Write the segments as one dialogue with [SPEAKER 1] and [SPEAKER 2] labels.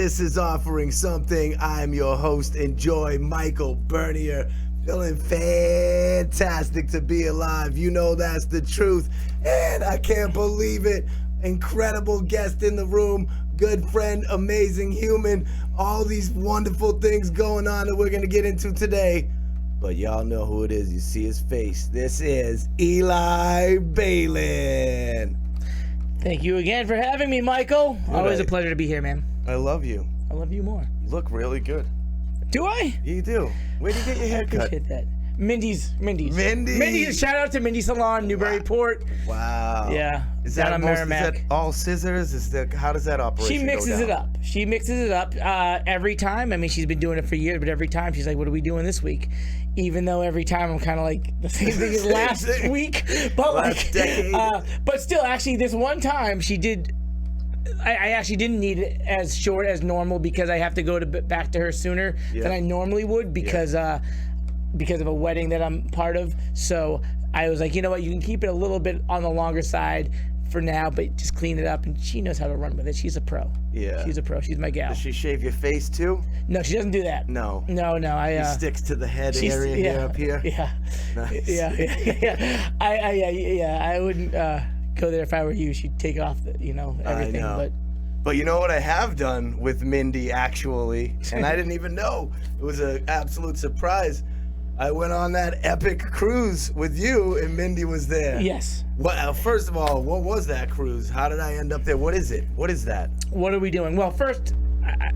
[SPEAKER 1] This is Offering Something. I'm your host. Enjoy, Michael Bernier. Feeling fantastic to be alive. You know that's the truth. And I can't believe it. Incredible guest in the room. Good friend, amazing human. All these wonderful things going on that we're going to get into today. But y'all know who it is. You see his face. This is Eli Bailin.
[SPEAKER 2] Thank you again for having me, Michael. Always a pleasure to be here, man.
[SPEAKER 1] I love you.
[SPEAKER 2] I love you more.
[SPEAKER 1] You look really good.
[SPEAKER 2] Do I?
[SPEAKER 1] You do. Where do you get your hair cut?
[SPEAKER 2] I appreciate that. Mindy's.
[SPEAKER 1] Mindy.
[SPEAKER 2] Shout out to Mindy Salon, Newburyport.
[SPEAKER 1] Wow.
[SPEAKER 2] Yeah.
[SPEAKER 1] Is
[SPEAKER 2] down
[SPEAKER 1] that
[SPEAKER 2] on
[SPEAKER 1] Is
[SPEAKER 2] Merrimack.
[SPEAKER 1] that all scissors? How does that operation
[SPEAKER 2] She mixes
[SPEAKER 1] go
[SPEAKER 2] it
[SPEAKER 1] down?
[SPEAKER 2] up. She mixes it up every time. I mean, she's been doing it for years, but every time she's like, "What are we doing this week?" Even though every time I'm kind of like the same thing as last week, but
[SPEAKER 1] Last decade.
[SPEAKER 2] but still, actually, this one time she did. I actually didn't need it as short as normal because I have to go back to her sooner than I normally would because of a wedding that I'm part of. So I was like, you know what, you can keep it a little bit on the longer side for now, but just clean it up. And she knows how to run with it. She's a pro. Yeah. She's a pro. She's my gal.
[SPEAKER 1] Does she shave your face too?
[SPEAKER 2] No, she doesn't do that.
[SPEAKER 1] No.
[SPEAKER 2] No.
[SPEAKER 1] She sticks to the head area here up here?
[SPEAKER 2] Yeah.
[SPEAKER 1] Nice.
[SPEAKER 2] Yeah. I wouldn't go there if I were you. She'd take off everything.
[SPEAKER 1] I know. But you know what I have done with Mindy, actually, and I didn't even know. It was an absolute surprise. I went on that epic cruise with you, and Mindy was there.
[SPEAKER 2] Yes.
[SPEAKER 1] First of all, what was that cruise? How did I end up there? What is it? What is that?
[SPEAKER 2] What are we doing? Well, first,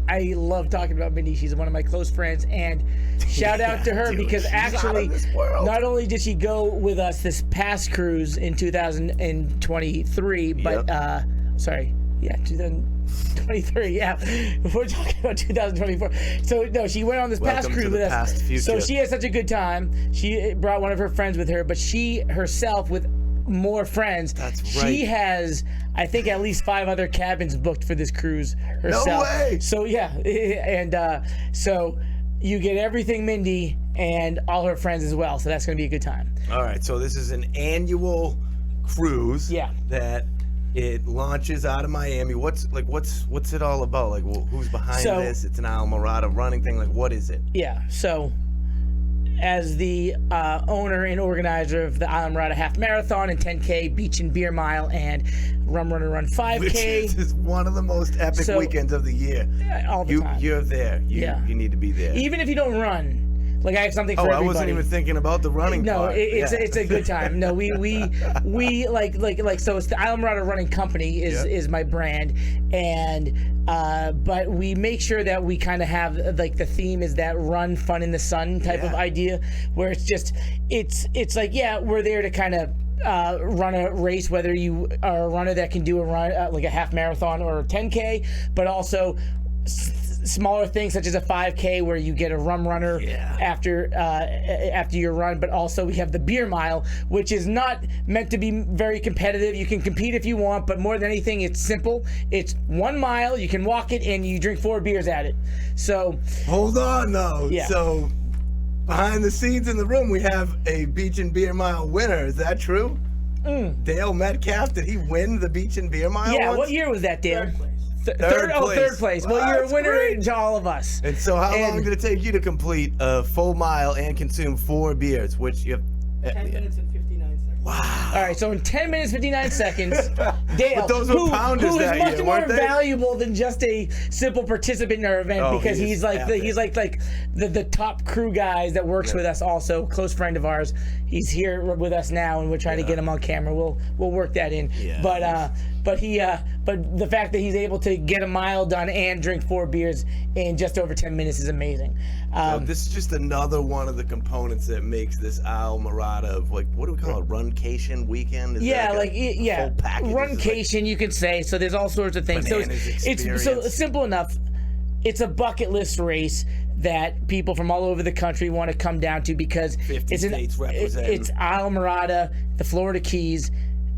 [SPEAKER 2] I love talking about Mindy. She's one of my close friends, and shout out to her because actually, not only did she go with us this past cruise in 2023, but 2023, yeah. We're talking about 2024. So no, she went on this past cruise with us. So she had such a good time. She brought one of her friends with her, but she herself with more friends.
[SPEAKER 1] That's right.
[SPEAKER 2] She has, I think, at least 5 other cabins booked for this cruise herself.
[SPEAKER 1] No way.
[SPEAKER 2] So yeah, and so you get everything Mindy and all her friends as well. So that's going to be a good time.
[SPEAKER 1] All right. So this is an annual cruise.
[SPEAKER 2] Yeah.
[SPEAKER 1] That it launches out of Miami. What's it all about? Like, who's behind this? It's an Islamorada running thing. Like, what is it?
[SPEAKER 2] Yeah. So, as the owner and organizer of the Islamorada Half Marathon and 10K Beach and Beer Mile and Rum Runner Run 5K,
[SPEAKER 1] which is one of the most epic weekends of the year.
[SPEAKER 2] All the time.
[SPEAKER 1] You're there. You need to be there.
[SPEAKER 2] Even if you don't run. Like, I have something for everybody.
[SPEAKER 1] I wasn't even thinking about the running part.
[SPEAKER 2] No, it's a good time. No, we like so it's the Islamorada Running Company is my brand, and but we make sure that we kind of have like the theme is that run fun in the sun type of idea, where it's like we're there to kind of run a race, whether you are a runner that can do a run like a half marathon or a 10K, but also smaller things such as a 5K where you get a rum runner after your run, but also we have the beer mile, which is not meant to be very competitive. You can compete if you want, but more than anything, it's simple. It's 1 mile, you can walk it, and you drink 4 beers at it. So
[SPEAKER 1] hold on though. Yeah. So behind the scenes in the room, we have a beach and beer mile winner. Is that true? Dale Metcalf, did he win the beach and beer mile?
[SPEAKER 2] Yeah.
[SPEAKER 1] once?
[SPEAKER 2] What year was that, Dale?
[SPEAKER 1] Third place.
[SPEAKER 2] Third place. Well, you're a winner to all of us.
[SPEAKER 1] And so how long did it take you to complete a full mile and consume 4 beers, which you have...
[SPEAKER 3] 10 minutes and 59 seconds.
[SPEAKER 1] Wow.
[SPEAKER 2] All right, so in 10 minutes, 59 seconds, Dale,
[SPEAKER 1] but those were pounders
[SPEAKER 2] who is
[SPEAKER 1] that
[SPEAKER 2] much
[SPEAKER 1] year,
[SPEAKER 2] more
[SPEAKER 1] weren't they?
[SPEAKER 2] valuable than just a simple participant in our event because he's like the top crew guys that works with us also, close friend of ours. He's here with us now, and we're trying to get him on camera. We'll work that in. Yeah, but the fact that he's able to get a mile done and drink 4 beers in just over 10 minutes is amazing.
[SPEAKER 1] This is just another one of the components that makes this Islamorada, like, what do we call it, runcation weekend?
[SPEAKER 2] Runcation, you could say. So there's all sorts of things. It's so simple enough. It's a bucket list race that people from all over the country want to come down to because
[SPEAKER 1] 50 states represented.
[SPEAKER 2] It's Islamorada, the Florida Keys.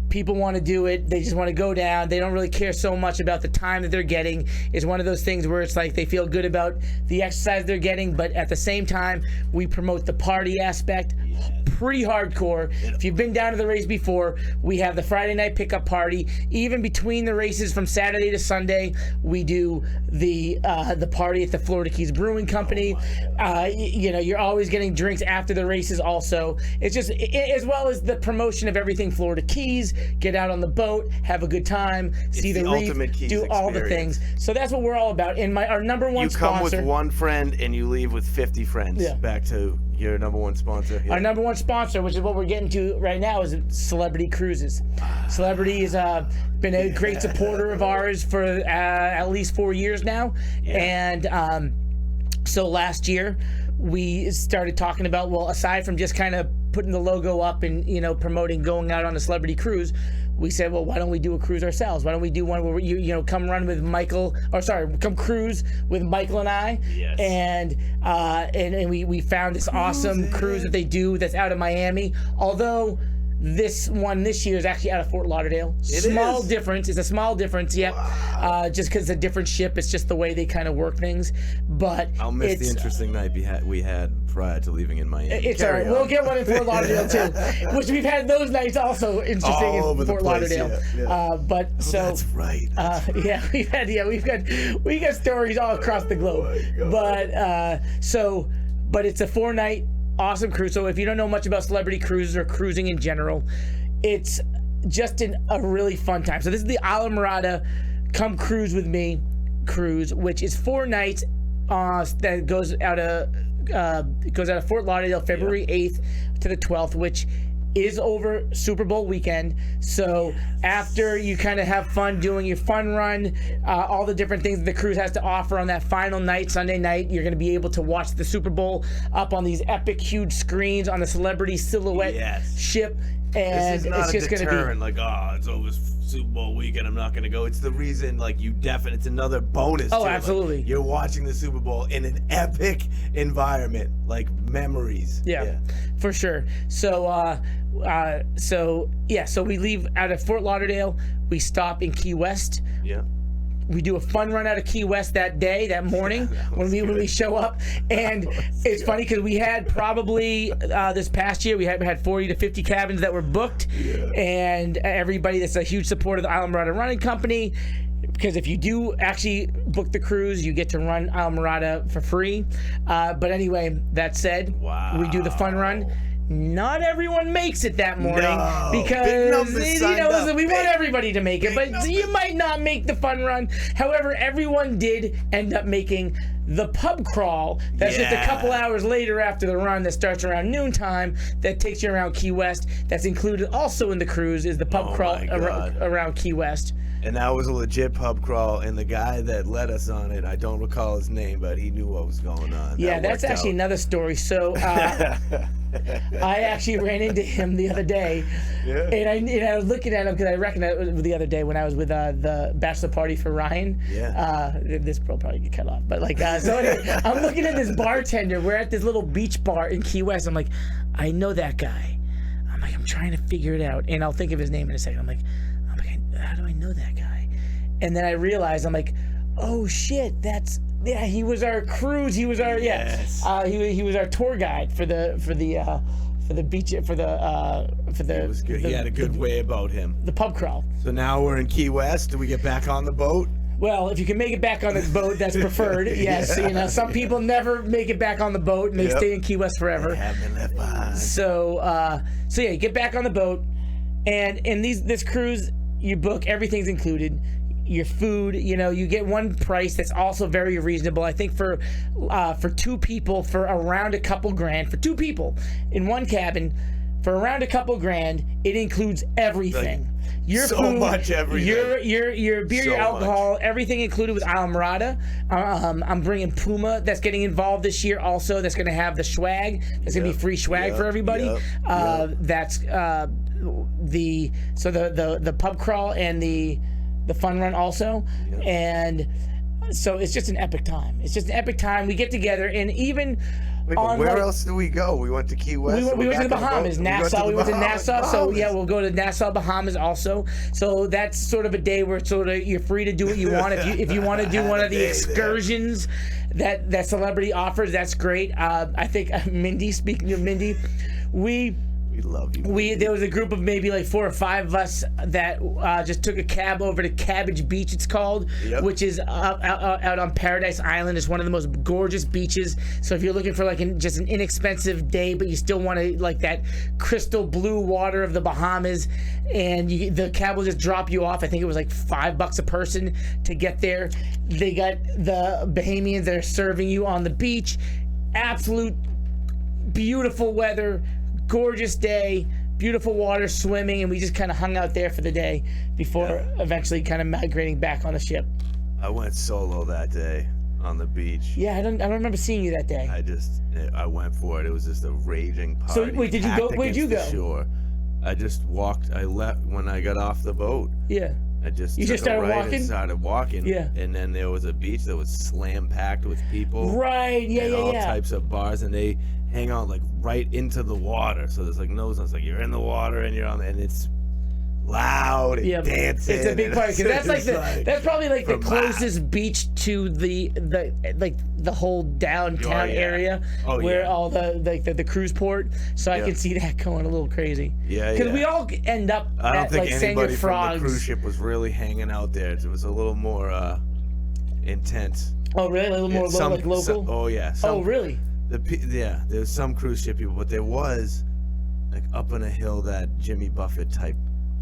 [SPEAKER 2] People want to do it. They just want to go down. They don't really care so much about the time that they're getting. It's one of those things where it's like they feel good about the exercise they're getting, but at the same time, we promote the party aspect pretty hardcore. If you've been down to the race before, we have the Friday night pickup party. Even between the races from Saturday to Sunday, we do the party at the Florida Keys Brewing Company. You're always getting drinks after the races also. It's just, as well as the promotion of everything Florida Keys, get out on the boat, have a good time, see the reef, do all the things. So that's what we're all about. And our number one sponsor.
[SPEAKER 1] You come with one friend and you leave with 50 friends. Yeah. Back to your number one sponsor. Yeah.
[SPEAKER 2] Our number one sponsor, which is what we're getting to right now, is Celebrity Cruises. Celebrity has been a great supporter of ours for at least 4 years now. Yeah. And so last year we started talking about, well, aside from just kind of putting the logo up and promoting going out on a celebrity cruise, we said, well, why don't we do a cruise ourselves? Why don't we do one where you come run with come cruise with Michael and I?
[SPEAKER 1] Yes.
[SPEAKER 2] And we found this awesome cruise that they do that's out of Miami. Although this one this year is actually out of Fort Lauderdale. Small difference. It's a small difference, yep. Wow. Just because it's a different ship. It's just the way they kind of work things. But
[SPEAKER 1] I'll miss the interesting night we had prior to leaving in Miami.
[SPEAKER 2] It's all right. We'll get one in Fort Lauderdale too, which we've had those nights also interesting in Fort Lauderdale. Yeah.
[SPEAKER 1] That's right.
[SPEAKER 2] We've got stories all across the globe. But it's a 4-night awesome cruise. So if you don't know much about Celebrity Cruises or cruising in general, it's just a really fun time. So this is the Islamorada Come Cruise With Me cruise, which is 4 nights that goes out of Fort Lauderdale February 8th to the 12th, which is over Super Bowl weekend. So after you kind of have fun doing your fun run, all the different things that the cruise has to offer on that final night, Sunday night, you're going to be able to watch the Super Bowl up on these epic, huge screens on the Celebrity Silhouette ship. And it's just going to be
[SPEAKER 1] like, it's over Super Bowl weekend, I'm not going to go. It's the reason, it's another bonus.
[SPEAKER 2] Oh, absolutely.
[SPEAKER 1] You're watching the Super Bowl in an epic environment, like memories.
[SPEAKER 2] Yeah. For sure. So we leave out of Fort Lauderdale. We stop in Key West.
[SPEAKER 1] Yeah.
[SPEAKER 2] We do a fun run out of Key West that morning when we show up. And it's funny because we had probably this past year, we had 40 to 50 cabins that were booked. Yeah. And everybody that's a huge supporter of the Islamorada Running Company, because if you do actually book the cruise, you get to run Islamorada for free. But anyway, that said, we do the fun run. Not everyone makes it that morning because we want everybody to make it, but you might not make the fun run. However, everyone did end up making the pub crawl. That's just a couple hours later after the run that starts around noontime. That takes you around Key West. That's included also in the cruise is the pub crawl around Key West.
[SPEAKER 1] And that was a legit pub crawl, and the guy that led us on it, I don't recall his name, but he knew what was going on.
[SPEAKER 2] Yeah, that's actually another story. So I actually ran into him the other day, and I was looking at him because I recognized it the other day when I was with the bachelor party for Ryan.
[SPEAKER 1] Yeah.
[SPEAKER 2] This will probably get cut off, but so anyway, I'm looking at this bartender. We're at this little beach bar in Key West. I'm like, I know that guy. I'm trying to figure it out, and I'll think of his name in a second. I'm like, how do I know that guy? And then I realized, I'm like, oh shit, he was our cruise. He was our he was our tour guide for the beach he was good.
[SPEAKER 1] He had a good way about him.
[SPEAKER 2] The pub crawl.
[SPEAKER 1] So now we're in Key West. Do we get back on the boat?
[SPEAKER 2] Well, if you can make it back on the boat, that's preferred. Yes, some people never make it back on the boat and they stay in Key West forever.
[SPEAKER 1] They have been left behind.
[SPEAKER 2] So you get back on the boat, and in this cruise, you book, everything's included. Your food, you get one price that's also very reasonable. I think for 2 people, for around a couple grand, for 2 people in one cabin, for around a couple grand, it includes everything. Your food,
[SPEAKER 1] much everything.
[SPEAKER 2] Your beer, your alcohol, everything included with Islamorada. I'm bringing Puma that's getting involved this year also. That's going to have the swag. That's going to be free swag for everybody. That's the pub crawl and the fun run also. And so it's just an epic time. We get together, and even
[SPEAKER 1] where else do we go? We went to Key West.
[SPEAKER 2] We went to the Bahamas, Nassau. We went to Nassau. So we'll go to Nassau, Bahamas also. So that's sort of a day where you're free to do what you want. If you want to do one of the excursions that Celebrity offers, that's great. I think Mindy, speaking of Mindy,
[SPEAKER 1] We love you.
[SPEAKER 2] There was a group of maybe like 4 or 5 of us that just took a cab over to Cabbage Beach, it's called, which is out on Paradise Island. It's one of the most gorgeous beaches. So if you're looking for like just an inexpensive day, but you still want to like that crystal blue water of the Bahamas, and the cab will just drop you off. I think it was like $5 a person to get there. They got the Bahamians that are serving you on the beach. Absolute beautiful weather. Gorgeous day, beautiful water, swimming, and we just kind of hung out there for the day before eventually kind of migrating back on the ship.
[SPEAKER 1] I went solo that day on the beach.
[SPEAKER 2] Yeah, I don't remember seeing you that day.
[SPEAKER 1] I went for it. It was just a raging party.
[SPEAKER 2] So wait, did you go? Where'd you go?
[SPEAKER 1] Sure. I just walked. I left when I got off the boat.
[SPEAKER 2] Yeah.
[SPEAKER 1] I just
[SPEAKER 2] you just started walking.
[SPEAKER 1] And started walking.
[SPEAKER 2] Yeah.
[SPEAKER 1] And then there was a beach that was slam packed with people.
[SPEAKER 2] Right. Yeah.
[SPEAKER 1] And
[SPEAKER 2] Yeah.
[SPEAKER 1] all types of bars, and they hang out like right into the water. So there's like no sense. Like you're in the water and you're on, and it's loud and dancing.
[SPEAKER 2] It's a big party because that's like that's probably like the closest beach to the whole downtown area where all the cruise port. So I can see that going a little crazy.
[SPEAKER 1] Yeah,
[SPEAKER 2] because we all end up
[SPEAKER 1] I don't
[SPEAKER 2] at
[SPEAKER 1] think
[SPEAKER 2] like
[SPEAKER 1] anybody
[SPEAKER 2] Senor
[SPEAKER 1] from
[SPEAKER 2] Frogs.
[SPEAKER 1] the cruise ship was really hanging out there. It was a little more intense.
[SPEAKER 2] Oh really? A little more like local?
[SPEAKER 1] Oh yeah.
[SPEAKER 2] Oh really?
[SPEAKER 1] There's some cruise ship people, but there was like up on a hill that Jimmy Buffett type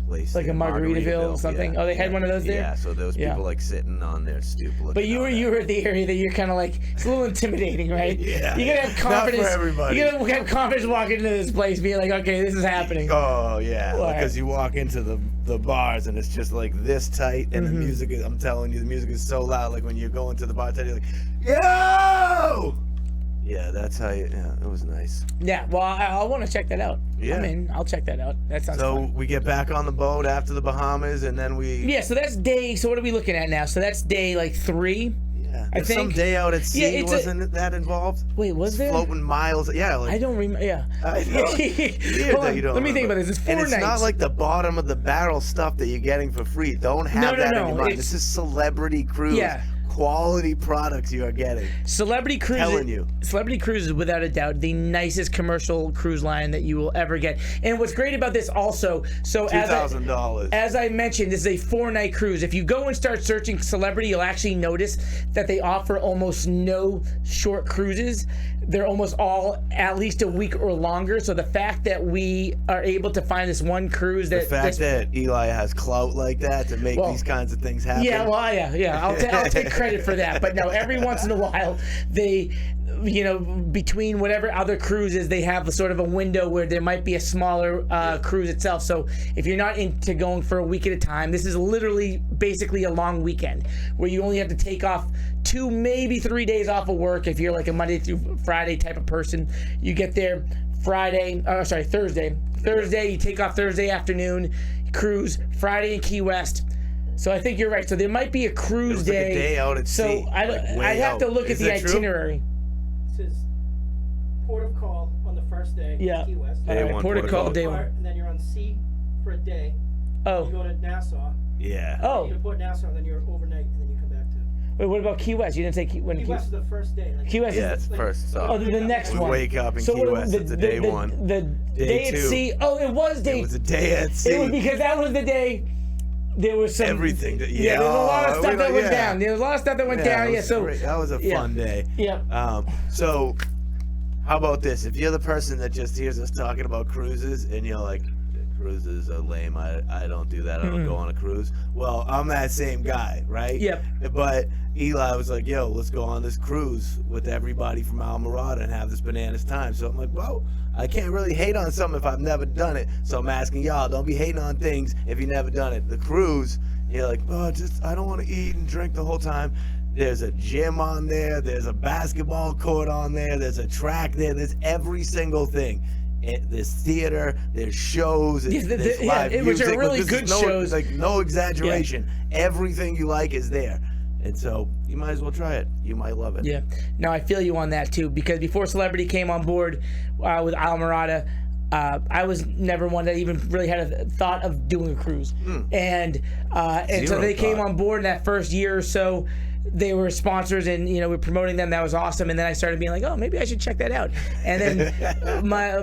[SPEAKER 1] place,
[SPEAKER 2] like a Margaritaville or something. Oh, they had one of those there.
[SPEAKER 1] Yeah, so there was people like sitting on their stoop.
[SPEAKER 2] But you were at the area that you're kind of like, it's a little intimidating, right?
[SPEAKER 1] Yeah.
[SPEAKER 2] You gotta have confidence.
[SPEAKER 1] Not for everybody.
[SPEAKER 2] You gotta have confidence walking into this place, being like, okay, this is happening.
[SPEAKER 1] Oh yeah, because you walk into the bars and it's just like this tight, and the music is. I'm telling you, the music is so loud. Like when you go into the bartender, you're like, yo. Yeah, that's how you. Yeah, it was nice.
[SPEAKER 2] Yeah, well, I want to check that out.
[SPEAKER 1] Yeah,
[SPEAKER 2] I'll check that out. That sounds
[SPEAKER 1] so
[SPEAKER 2] fun.
[SPEAKER 1] We get back on the boat after the Bahamas, and then we.
[SPEAKER 2] Yeah, so that's day. So what are we looking at now? So that's day like 3.
[SPEAKER 1] Yeah,
[SPEAKER 2] I think
[SPEAKER 1] some day out at sea wasn't that involved.
[SPEAKER 2] Wait, was there?
[SPEAKER 1] Floating miles. Yeah, like,
[SPEAKER 2] I don't remember. Yeah.
[SPEAKER 1] I know.
[SPEAKER 2] Hold on, let me think about this. It's 4 nights.
[SPEAKER 1] And it's not like the bottom of the barrel stuff that you're getting for free. Don't have that in your mind. This is Celebrity Cruise.
[SPEAKER 2] Yeah.
[SPEAKER 1] Quality products you are getting.
[SPEAKER 2] Celebrity Cruisin'.
[SPEAKER 1] Telling you.
[SPEAKER 2] Celebrity Cruise is without a doubt the nicest commercial cruise line that you will ever get. And what's great about this also, so
[SPEAKER 1] $2,000.
[SPEAKER 2] As I mentioned, this is a 4-night cruise. If you go and start searching Celebrity, you'll actually notice that they offer almost no short cruises. They're almost all at least a week or longer. So the fact that we are able to find this one cruise that
[SPEAKER 1] that Eli has clout like that to make these kinds of things happen.
[SPEAKER 2] Yeah, well, yeah. I'll take credit for that. But no, every once in a while they, between whatever other cruises, they have a sort of a window where there might be a smaller cruise itself. So if you're not into going for a week at a time, this is literally basically a long weekend where you only have to take off 2, maybe 3 days off of work if you're like a Monday through Friday type of person. You get there Thursday. Thursday, you take off Thursday afternoon, cruise Friday in Key West. So I think you're right. So there might be a cruise day.
[SPEAKER 1] Like a day out at sea.
[SPEAKER 2] So I'd have to look at the itinerary.
[SPEAKER 3] It says port of call on the first day.
[SPEAKER 2] Yeah.
[SPEAKER 3] Key West.
[SPEAKER 2] All right, port of call day 1.
[SPEAKER 3] And then you're on sea for a day.
[SPEAKER 2] Oh.
[SPEAKER 3] You go to Nassau.
[SPEAKER 1] Yeah.
[SPEAKER 2] Oh.
[SPEAKER 3] You go to Port Nassau, and then you're overnight, and then you come back to.
[SPEAKER 2] Wait, what about Key West? You didn't say Key
[SPEAKER 3] West is the first day.
[SPEAKER 2] Key West
[SPEAKER 1] is the first stop.
[SPEAKER 2] Oh, the next one.
[SPEAKER 1] Wake up in Key West. It's a day 1.
[SPEAKER 2] The day at sea. Oh, it was day.
[SPEAKER 1] It was a day at sea.
[SPEAKER 2] It was because that was the day. There was some
[SPEAKER 1] everything.
[SPEAKER 2] There was a lot of stuff that went down. There was a lot of stuff that went down. Yeah, so
[SPEAKER 1] great. That was a fun day.
[SPEAKER 2] Yeah.
[SPEAKER 1] So, how about this? If you're the person that just hears us talking about cruises and you're like, cruises are lame. I don't do that. I don't go on a cruise. Well, I'm that same guy, right?
[SPEAKER 2] Yep.
[SPEAKER 1] But Eli was like, yo, let's go on this cruise with everybody from Islamorada and have this bananas time. So I'm like, well, I can't really hate on something if I've never done it. So I'm asking y'all, don't be hating on things if you've never done it. The cruise, you're like, oh, I don't want to eat and drink the whole time. There's a gym on there. There's a basketball court on there. There's a track there. There's every single thing. There's theater, there's shows, there's live music,
[SPEAKER 2] which are really good shows.
[SPEAKER 1] Like no exaggeration. Everything you like is there. And so you might as well try it. You might love it.
[SPEAKER 2] Yeah. Now I feel you on that too, because before Celebrity came on board with Islamorada, I was never one that even really had a thought of doing a cruise. And so they came on board in that first year or so. they were sponsors, and we're promoting them. That was awesome. And then I started being like, oh, maybe I should check that out. And then my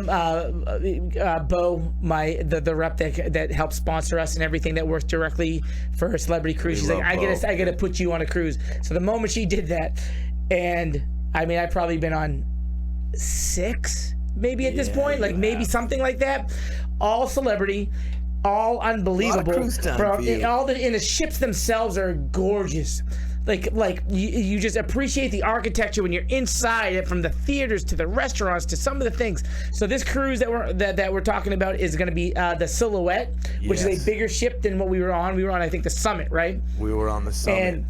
[SPEAKER 2] Bo, the rep that helps sponsor us and everything, that works directly for Celebrity Cruise, she's like, I gotta put you on a cruise. So the moment she did that, and I mean, I've probably been on 6 maybe at this point, like maybe something like that. All celebrity, all unbelievable.
[SPEAKER 1] Cruise time for you.
[SPEAKER 2] And the ships themselves are gorgeous. Like you just appreciate the architecture when you're inside it, from the theaters to the restaurants to some of the things. So this cruise that we're talking about is going to be the Silhouette, which is a bigger ship than what we were on. We were on, I think, the Summit, right?
[SPEAKER 1] We were on the Summit.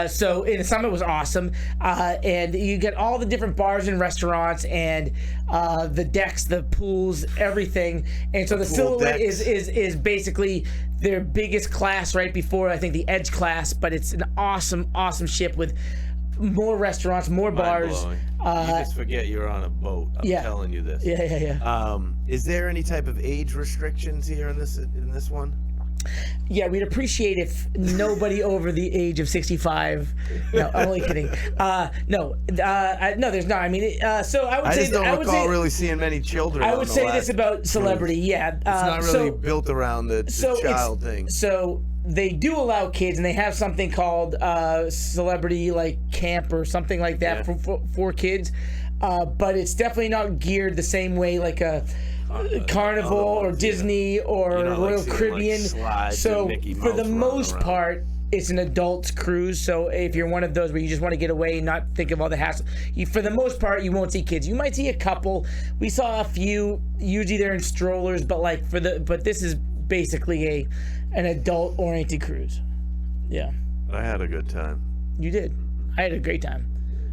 [SPEAKER 2] So the Summit was awesome, and you get all the different bars and restaurants, and the decks, the pools, everything. And so the Silhouette is basically their biggest class, right before, I think, the Edge class. But it's an awesome ship with more restaurants, more bars.
[SPEAKER 1] You just forget you're on a boat. I'm telling you this.
[SPEAKER 2] Yeah.
[SPEAKER 1] Is there any type of age restrictions here in this one?
[SPEAKER 2] Yeah, we'd appreciate if nobody over the age of 65. No, I'm only kidding. No, there's not. I mean, so I would say.
[SPEAKER 1] I just don't recall really seeing many children.
[SPEAKER 2] I would say this about Celebrity. Yeah,
[SPEAKER 1] it's not really built around the child thing.
[SPEAKER 2] So they do allow kids, and they have something called Celebrity Camp or something like that for kids. But it's definitely not geared the same way like a Carnival or Disney or Royal Caribbean. So for the most part, it's an adult's cruise. So if you're one of those where you just want to get away and not think of all the hassle, for the most part, you won't see kids. You might see a couple. We saw a few. Usually they're in strollers, but this is basically an adult-oriented cruise. Yeah.
[SPEAKER 1] I had a good time.
[SPEAKER 2] You did. I had a great time.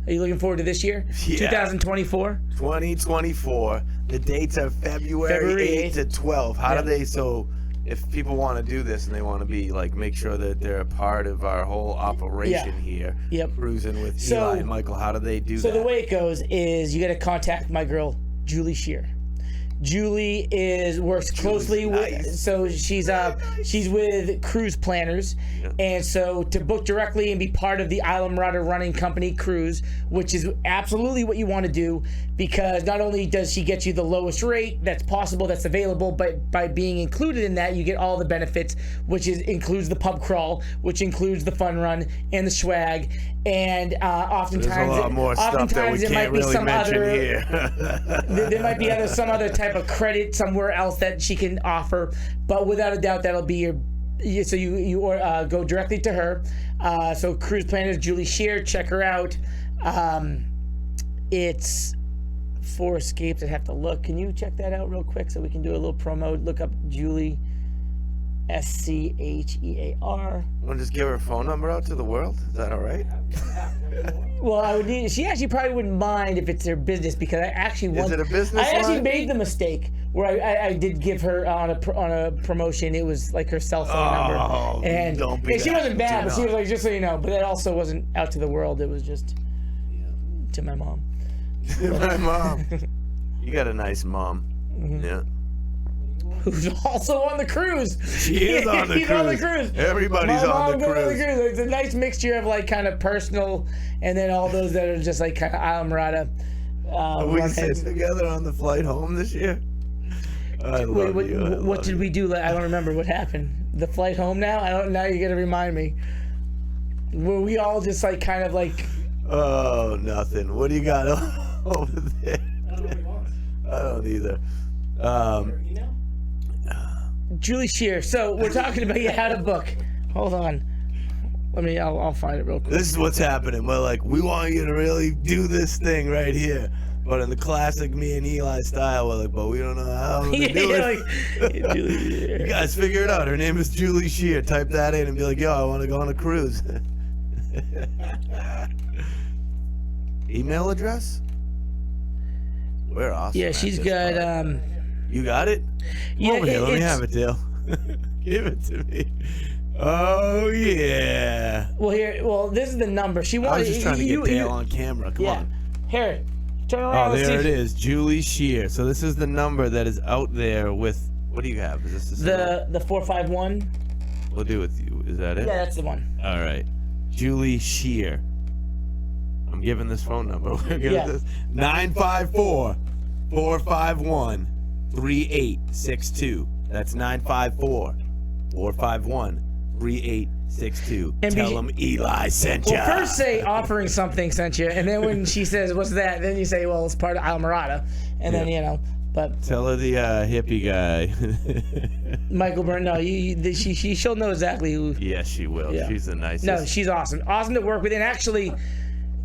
[SPEAKER 2] Are you looking forward to this year?
[SPEAKER 1] Yeah.
[SPEAKER 2] 2024?
[SPEAKER 1] 2024. The dates are February 8th to 12th. How do they, if people want to do this and they want to be make sure that they're a part of our whole operation here, cruising with Eli and Michael, how do they do that?
[SPEAKER 2] So the way it goes is you got to contact my girl, Julie Shear. Julie works closely with, so she's with Cruise Planners, and so to book directly and be part of the Islamorada Running Company cruise, which is absolutely what you want to do, because not only does she get you the lowest rate that's possible, that's available, but by being included in that, you get all the benefits, which includes the pub crawl, which includes the fun run and the swag, and oftentimes
[SPEAKER 1] there's a lot more stuff that we can't really mention here.
[SPEAKER 2] There might be some other type of credit somewhere else that she can offer, but without a doubt that'll be so you go directly to her. So Cruise Planners, Julie Shear, check her out. It's 4 Escapes. I have to look. Can you check that out real quick so we can do a little promo? Look up Julie, Schear.
[SPEAKER 1] Want to just give her phone number out to the world? Is that all right?
[SPEAKER 2] Well, I would need. She actually probably wouldn't mind if it's her business, because I actually
[SPEAKER 1] Is it a business
[SPEAKER 2] I actually
[SPEAKER 1] line?
[SPEAKER 2] made the mistake where I did give her on a promotion. It was like her cell phone number, and she wasn't bad, but she was like, just so you know. But it also wasn't out to the world. It was just to my mom.
[SPEAKER 1] My mom. You got a nice mom.
[SPEAKER 2] Mm-hmm.
[SPEAKER 1] Yeah.
[SPEAKER 2] Who's also on the cruise.
[SPEAKER 1] She is on the
[SPEAKER 2] He's
[SPEAKER 1] cruise.
[SPEAKER 2] on the cruise.
[SPEAKER 1] Everybody's on the cruise.
[SPEAKER 2] It's a nice mixture of kind of personal, and then all those that are just kind of Islamorada.
[SPEAKER 1] We sit together on the flight home this year.
[SPEAKER 2] What did we do? I don't remember what happened. The flight home now? Now you gotta remind me. Were we all just
[SPEAKER 1] Oh, nothing. What do you got over there?
[SPEAKER 3] I don't know what he wants.
[SPEAKER 1] I don't either.
[SPEAKER 3] Your email?
[SPEAKER 2] Julie Shear. So we're talking about how to book. Hold on. I'll find it real quick.
[SPEAKER 1] This is what's happening. We're we want you to really do this thing right here. But in the classic me and Eli style, we're but we don't know how to do it.
[SPEAKER 2] Julie.
[SPEAKER 1] You guys figure it out. Her name is Julie Shear. Type that in and be yo, I want to go on a cruise. Email address? We're awesome.
[SPEAKER 2] Yeah, she's got.
[SPEAKER 1] You got it?
[SPEAKER 2] Yeah,
[SPEAKER 1] Over here, let me have it, Dale. Give it to me. Oh yeah.
[SPEAKER 2] Well, this is the number. She wanted.
[SPEAKER 1] I was just trying to get Dale on camera. Come on.
[SPEAKER 2] Here, turn around.
[SPEAKER 1] Oh, there it is, Julie Shear. So this is the number that is out there with. What do you have? Is this
[SPEAKER 2] the 451?
[SPEAKER 1] We'll do with you. Is that it?
[SPEAKER 2] Yeah, that's the one.
[SPEAKER 1] All right.
[SPEAKER 4] Julie Shear. I'm giving this phone number. We're gonna
[SPEAKER 2] Yeah.
[SPEAKER 4] 954-451-3862. That's 954-451-3862.
[SPEAKER 2] And
[SPEAKER 4] Tell them Eli sent you.
[SPEAKER 2] Well, first say offering something sent you, and then when she says, what's that? Then you say, well, it's part of Islamorada. And then, but
[SPEAKER 4] Tell her the hippie guy.
[SPEAKER 2] Michael Byrne, no, she'll know exactly who.
[SPEAKER 4] Yes, she will.
[SPEAKER 2] Yeah.
[SPEAKER 4] She's the nicest.
[SPEAKER 2] No, she's awesome. Awesome to work with. And actually,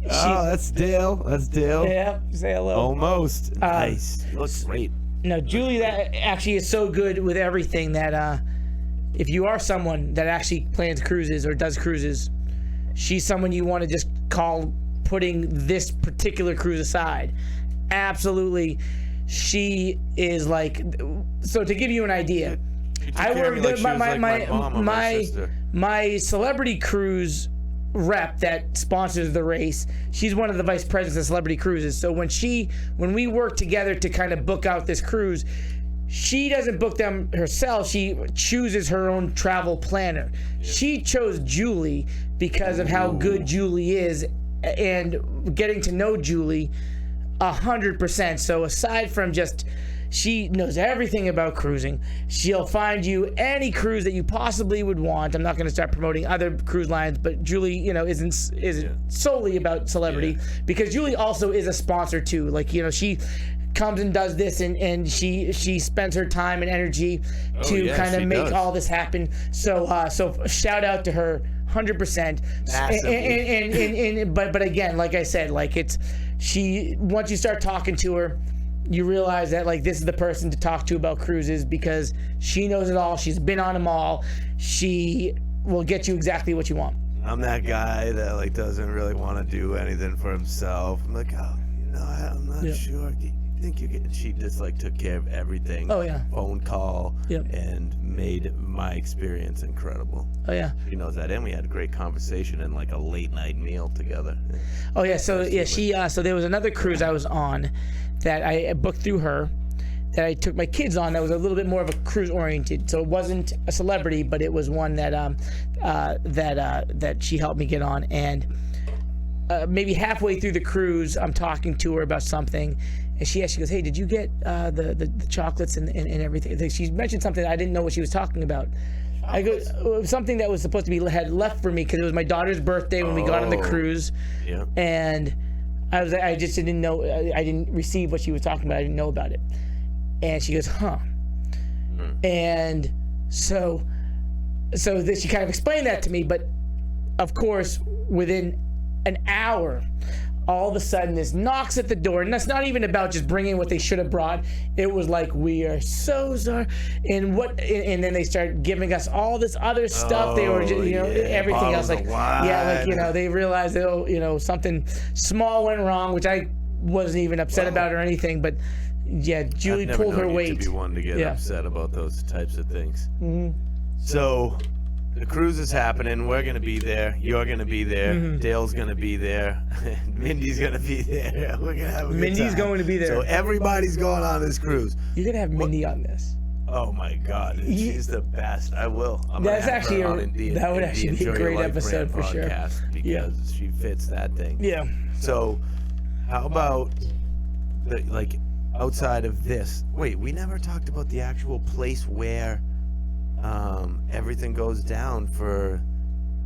[SPEAKER 4] that's Dale. That's Dale.
[SPEAKER 2] yeah, say hello.
[SPEAKER 4] Almost. Nice. Looks great.
[SPEAKER 2] No, Julie, that actually is so good with everything that if you are someone that actually plans cruises or does cruises, she's someone you want to just call, putting this particular cruise aside. Absolutely. She is like, so to give you an idea, I worked my Celebrity Cruise rep that sponsors the race. She's one of the vice presidents of Celebrity Cruises. So when we work together to kind of book out this cruise, she doesn't book them herself. She chooses her own travel planner. She chose Julie because of how good Julie is, and getting to know Julie 100%. So aside from just, she knows everything about cruising. She'll find you any cruise that you possibly would want. I'm not going to start promoting other cruise lines, but Julie, isn't solely about Celebrity, because Julie also is a sponsor too. Like, she comes and does this, and she spends her time and energy to kind of make all this happen. So shout out to her 100%. But again, like I said, like once you start talking to her, you realize that like this is the person to talk to about cruises, because she knows it all. She's been on them all. She will get you exactly what you want.
[SPEAKER 4] I'm that guy that like doesn't really want to do anything for himself. I'm like, I'm not sure. Do you think you get? She just like took care of everything.
[SPEAKER 2] Oh yeah.
[SPEAKER 4] Phone call.
[SPEAKER 2] Yep.
[SPEAKER 4] And made my experience incredible.
[SPEAKER 2] Oh yeah.
[SPEAKER 4] She knows that, and we had a great conversation and like a late night meal together.
[SPEAKER 2] Oh yeah. So yeah, so there was another cruise I was on that I booked through her, that I took my kids on, that was a little bit more of a cruise oriented. So it wasn't a Celebrity, but it was one that that she helped me get on. And maybe halfway through the cruise, I'm talking to her about something, and she goes, "Hey, did you get the chocolates and everything?" She mentioned something I didn't know what she was talking about. I go, something that was supposed to be had left for me because it was my daughter's birthday when we got on the cruise. Yeah. And I just didn't know. I didn't receive what she was talking about. I didn't know about it. And she goes, huh. And so she kind of explained that to me. But of course, within an hour, all of a sudden this knocks at the door, and that's not even about just bringing what they should have brought. It was like, we are so sorry, and then they start giving us all this other stuff. They were just, everything else, like they realized that something small went wrong, which I wasn't even upset about or anything, but Julie pulled her weight.
[SPEAKER 4] To be one to get upset about those types of things. So the cruise is happening. We're going to be there. You're going to be there. Dale's going to be there. Mindy's going to be there. We're going to have a good
[SPEAKER 2] Mindy's
[SPEAKER 4] time.
[SPEAKER 2] going to be there.
[SPEAKER 4] So everybody's going on this cruise.
[SPEAKER 2] You're going to have Mindy on this.
[SPEAKER 4] Oh my God. She's the best. I will.
[SPEAKER 2] That's actually that would actually be a great episode for sure.
[SPEAKER 4] Because she fits that thing.
[SPEAKER 2] Yeah.
[SPEAKER 4] So how about outside of this? Wait, we never talked about the actual place where everything goes down for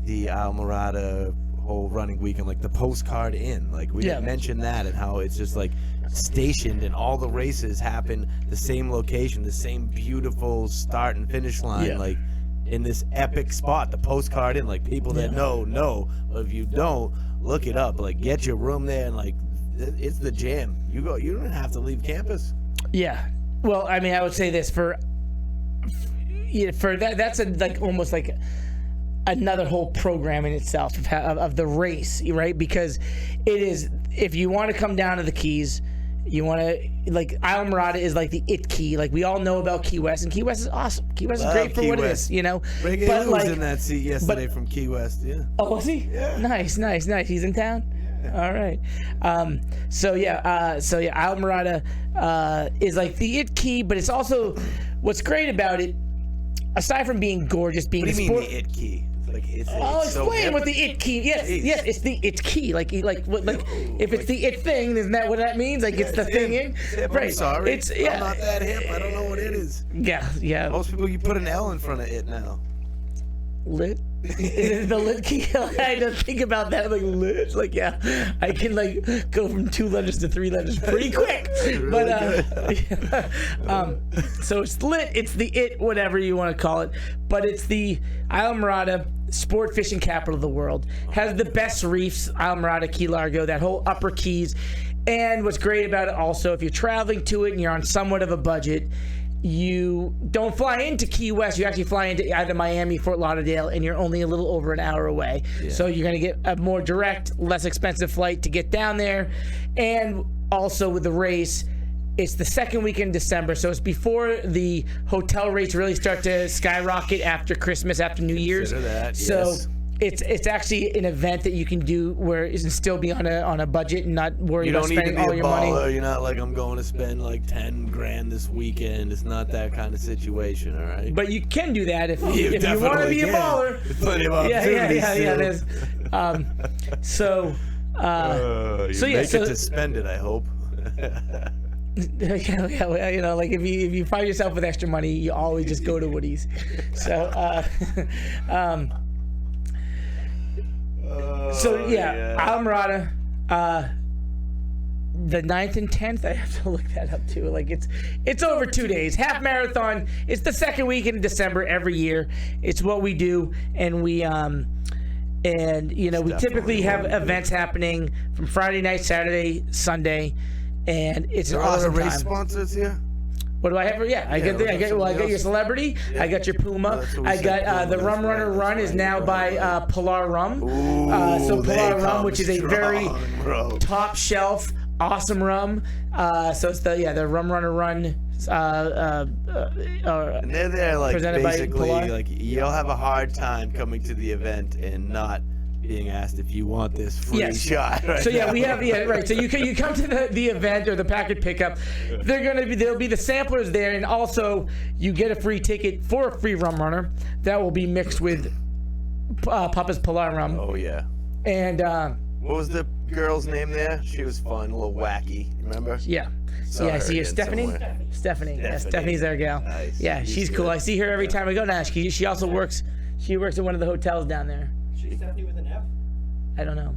[SPEAKER 4] the Islamorada whole running weekend, like the Postcard Inn. Like we didn't mention that, and how it's just like stationed, and all the races happen the same location, the same beautiful start and finish line, like in this epic spot, the Postcard Inn. Like people that know, but if you don't, look it up. Like get your room there, and like it's the jam. You don't have to leave campus.
[SPEAKER 2] Yeah. Well, I mean, I would say this for that, that's almost like another whole program in itself of the race, right? Because it is, if you want to come down to the Keys, you want to, like, Islamorada is like the it key. Like, we all know about Key West, and Key West is awesome. Key West is great for what it is,
[SPEAKER 4] Reggae
[SPEAKER 2] but
[SPEAKER 4] was in that seat yesterday from Key West,
[SPEAKER 2] Oh, was he?
[SPEAKER 4] Yeah.
[SPEAKER 2] Nice. He's in town? Yeah. All right. Islamorada is like the it key, but it's also, what's great about it, aside from being gorgeous, being
[SPEAKER 4] what do you
[SPEAKER 2] sport.
[SPEAKER 4] mean the it key? Like
[SPEAKER 2] I'll
[SPEAKER 4] it's so
[SPEAKER 2] explain
[SPEAKER 4] hip.
[SPEAKER 2] what the it key. Yes, it's key. Like if it's the it thing, isn't that what that means? Like it's the thing in.
[SPEAKER 4] Hip,
[SPEAKER 2] Right.
[SPEAKER 4] I'm sorry.
[SPEAKER 2] It's
[SPEAKER 4] I'm not that hip. I don't know what it is.
[SPEAKER 2] Yeah.
[SPEAKER 4] Most people, you put an L in front of it now.
[SPEAKER 2] Lit. The lit key. I had to think about that. I'm like lit. Like I can like go from 2 letters to 3 letters pretty quick.
[SPEAKER 4] Really
[SPEAKER 2] So it's lit. It's the it, whatever you want to call it. But it's the Islamorada sport fishing capital of the world. Has the best reefs. Islamorada, Key Largo, that whole Upper Keys. And what's great about it also, if you're traveling to it and you're on somewhat of a budget, you don't fly into Key West. You actually fly into either Miami, Fort Lauderdale, and you're only a little over an hour away. Yeah. So you're going to get a more direct, less expensive flight to get down there. And also with the race, it's the second weekend in December, so it's before the hotel rates really start to skyrocket after Christmas, after New Year's.
[SPEAKER 4] Consider that,
[SPEAKER 2] so
[SPEAKER 4] yes.
[SPEAKER 2] It's actually an event that you can do where it can still be on a budget and not worry about spending all your money.
[SPEAKER 4] You're not like, I'm going to spend like 10 grand this weekend. It's not that kind of situation, all right?
[SPEAKER 2] But you can do that if you want to be a baller.
[SPEAKER 4] There's plenty of opportunities.
[SPEAKER 2] Yeah. There's, so
[SPEAKER 4] make it to spend it, I hope.
[SPEAKER 2] Yeah, like if you find yourself with extra money, you always just go to Woody's. So, Islamorada, the 9th and 10th. I have to look that up too. Like it's over 2 days. Half marathon. It's the second weekend in December every year. It's what we do, and we we typically have events happening from Friday night, Saturday, Sunday. And it's an awesome
[SPEAKER 4] race
[SPEAKER 2] time.
[SPEAKER 4] Sponsors here?
[SPEAKER 2] What do I have? I get your Celebrity. Yeah. I got your Puma. I got the Rum Runner Run is now by Polar Rum.
[SPEAKER 4] Ooh,
[SPEAKER 2] so Polar Rum, which is a very
[SPEAKER 4] bro.
[SPEAKER 2] top shelf, awesome rum. So it's the Rum Runner Run.
[SPEAKER 4] And they're there like
[SPEAKER 2] presented
[SPEAKER 4] basically
[SPEAKER 2] by Polar.
[SPEAKER 4] Like you'll have a hard time coming to the event and not being asked if you want this free shot. Right
[SPEAKER 2] so
[SPEAKER 4] now.
[SPEAKER 2] we have right. So you come to the event or the packet pickup. There'll be the samplers there, and also you get a free ticket for a free rum runner that will be mixed with Papa's Polar rum.
[SPEAKER 4] Oh yeah.
[SPEAKER 2] And
[SPEAKER 4] what was the girl's name there? She was fun, a little wacky. Remember?
[SPEAKER 2] Yeah. I see her. Stephanie. Yeah, Stephanie's our gal.
[SPEAKER 4] Nice.
[SPEAKER 2] Yeah, she's cool. I see her every time I go now. She also works. She works at one of the hotels down there.
[SPEAKER 3] She's Stephanie with an F?
[SPEAKER 2] I don't know.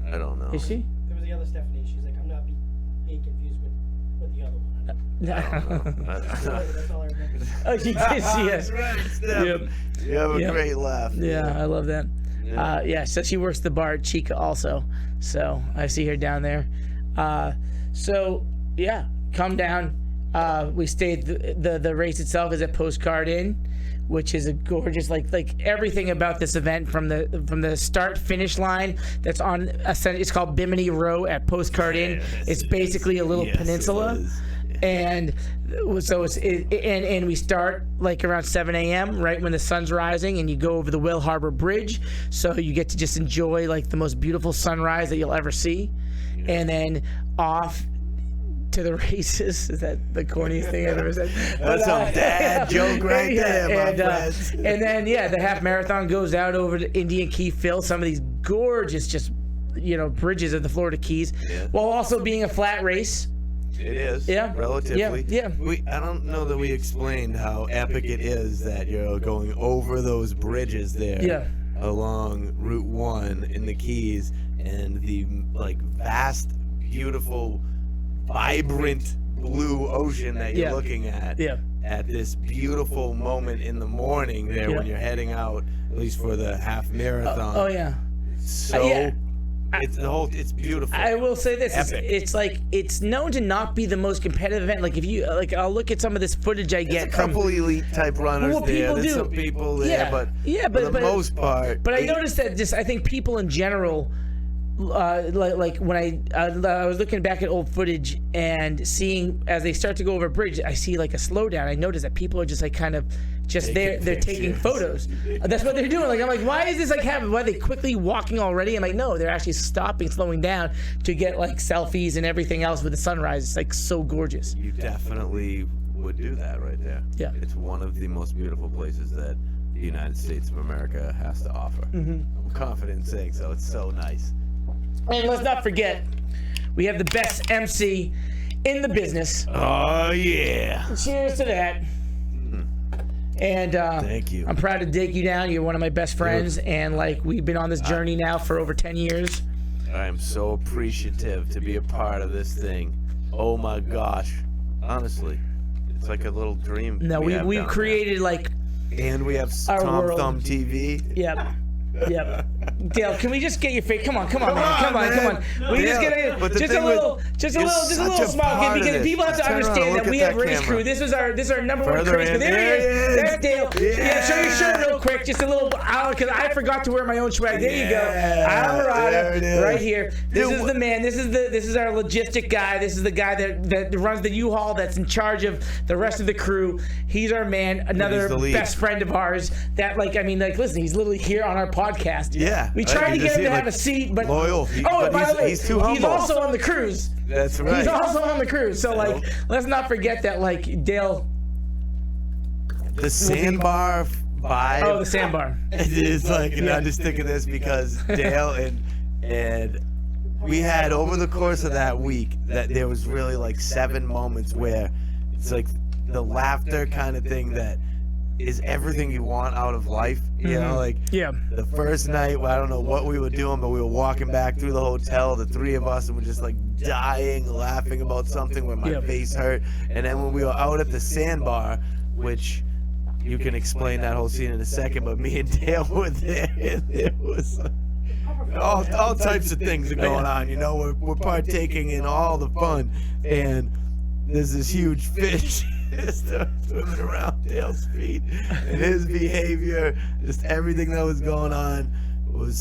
[SPEAKER 4] Is
[SPEAKER 2] she?
[SPEAKER 3] There was the other Stephanie. She's like, I'm not being confused with the other one. That's all I remember.
[SPEAKER 2] Oh, she did.
[SPEAKER 4] That's right, Steph.
[SPEAKER 2] Yep.
[SPEAKER 4] You have a great laugh.
[SPEAKER 2] Yeah, I love that. So she works the bar at Chica also. So I see her down there. Come down. We stayed. The race itself is at Postcard Inn, which is a gorgeous, like everything about this event from the start finish line. That's on it's called Bimini Row at Postcard Inn. It's basically a little peninsula, and so and we start like around 7 a.m. right when the sun's rising, and you go over the Will Harbor Bridge, so you get to just enjoy like the most beautiful sunrise that you'll ever see, and then off to the races. Is that the corniest thing I've ever said?
[SPEAKER 4] That's a dad joke right there, my friends.
[SPEAKER 2] And then the half marathon goes out over to Indian Key Phil, some of these gorgeous bridges of the Florida Keys, while also being a flat race.
[SPEAKER 4] It is.
[SPEAKER 2] Yeah.
[SPEAKER 4] Relatively.
[SPEAKER 2] Yeah.
[SPEAKER 4] I don't know that we explained how epic it is that you're going over those bridges there.
[SPEAKER 2] Yeah.
[SPEAKER 4] Along Route 1 in the Keys, and the vast, beautiful, vibrant blue ocean that you're looking at at this beautiful moment in the morning there when you're heading out, at least for the half marathon. It's beautiful.
[SPEAKER 2] I will say this:
[SPEAKER 4] Epic.
[SPEAKER 2] it's known to not be the most competitive event. Like if you I'll look at some of this footage I get
[SPEAKER 4] from a couple elite type runners there. There's some people there, but for the most part.
[SPEAKER 2] But I noticed that I think people in general. Like when I was looking back at old footage and seeing as they start to go over a bridge, I see like a slowdown. I notice that people are just like kind of just they're taking photos. That's what they're doing. Like I'm like, why is this like happening? Why are they quickly walking already? I'm like, no, they're actually stopping, slowing down to get like selfies and everything else with the sunrise. It's like so gorgeous.
[SPEAKER 4] You definitely would do that right there.
[SPEAKER 2] Yeah.
[SPEAKER 4] It's one of the most beautiful places that the the United States of America has to offer. I'm confident in saying so. It's so nice.
[SPEAKER 2] And let's not forget, we have the best MC in the business.
[SPEAKER 4] Oh yeah.
[SPEAKER 2] Cheers to that. And
[SPEAKER 4] Thank you.
[SPEAKER 2] I'm proud to take you down. You're one of my best friends, and like we've been on this journey now for over 10 years.
[SPEAKER 4] I am so appreciative to be a part of this thing. Oh my gosh. Honestly, it's like a little dream.
[SPEAKER 2] No, we've created like.
[SPEAKER 4] And we have
[SPEAKER 2] our
[SPEAKER 4] Tom
[SPEAKER 2] world.
[SPEAKER 4] Thumb TV.
[SPEAKER 2] Yep. Dale, can we just get your face? Come on, man. Come on. We just get a little smile because people have to understand that we have race crew. This is our number one race crew. There he is. There's Dale. Yeah, show your shirt real quick. Just a little, because I forgot to wear my own swag. There you go. Islamorada, right here. This is the man. This is our logistic guy. This is the guy that runs the U-Haul. That's in charge of the rest of the crew. He's our man. Another best friend of ours. That listen, he's literally here on our podcast.
[SPEAKER 4] Yeah.
[SPEAKER 2] We tried to get him to have a seat, but
[SPEAKER 4] loyal.
[SPEAKER 2] By the way,
[SPEAKER 4] he's too humble.
[SPEAKER 2] He's also on the cruise.
[SPEAKER 4] That's right.
[SPEAKER 2] He's also on the cruise. So let's not forget that Dale.
[SPEAKER 4] The sandbar vibe.
[SPEAKER 2] Oh, the sandbar.
[SPEAKER 4] It is and I'm just thinking this because Dale and we had over the course of that week that there was really 7 moments where it's the laughter kind of thing that is everything you want out of life, you know, the first night, I don't know what we were doing, but we were walking back through the hotel, the 3 of us, and we're just dying, laughing about something where my face hurt. And then when we were out at the sandbar, which you can explain that whole scene in a second, but me and Dale were there, and it was all types of things are going on, you know, we're partaking in all the fun, and there's this huge fish swimming around Dale's feet, and his behavior, just everything that was going on,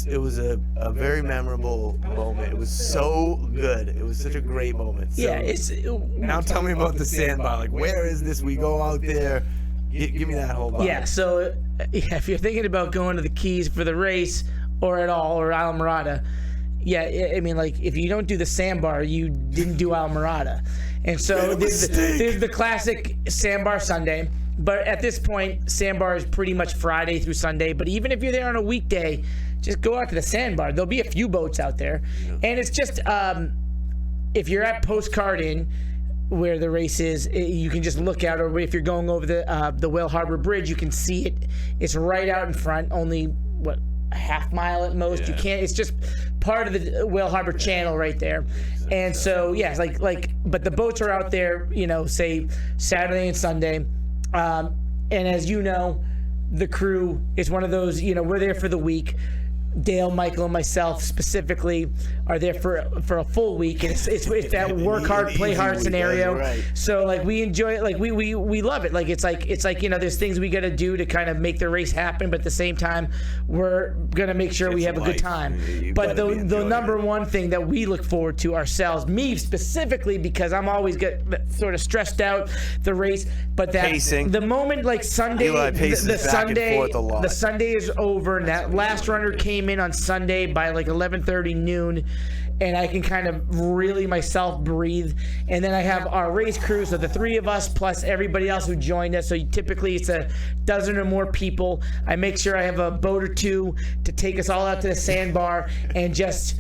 [SPEAKER 4] it was a very memorable moment. It was so good. It was such a great moment. So, now tell me about the sandbar. Where is this? We go out there. Give me that whole vibe.
[SPEAKER 2] Yeah. So if you're thinking about going to the Keys for the race or at all or Islamorada, I mean, if you don't do the sandbar, you didn't do Islamorada. And so there's the classic sandbar Sunday. But at this point, sandbar is pretty much Friday through Sunday. But even if you're there on a weekday, just go out to the sandbar. There'll be a few boats out there. And it's just, if you're at Postcard Inn, where the race is, you can just look out. Or if you're going over the Whale Harbor Bridge, you can see it. It's right out in front, only, a half mile at most. You can't, it's just part of the Whale Harbor Channel right there. And so but the boats are out there, say Saturday and Sunday, and as you know, the crew is one of those, we're there for the week. Dale, Michael, and myself specifically are there for a full week. And it's that work hard, play hard scenario. Right. So we enjoy it. We love it. It's there's things we got to do to kind of make the race happen, but at the same time, we're gonna make sure we have a good time. But the number one thing that we look forward to ourselves, me specifically, because I'm always sort of stressed out the race, but that pacing. The moment Sunday, the Sunday is over, and that last runner came in on Sunday by 11:30 noon, and I can kind of really myself breathe. And then I have our race crew, so the 3 of us plus everybody else who joined us. So typically it's a dozen or more people. I make sure I have a boat or 2 to take us all out to the sandbar and just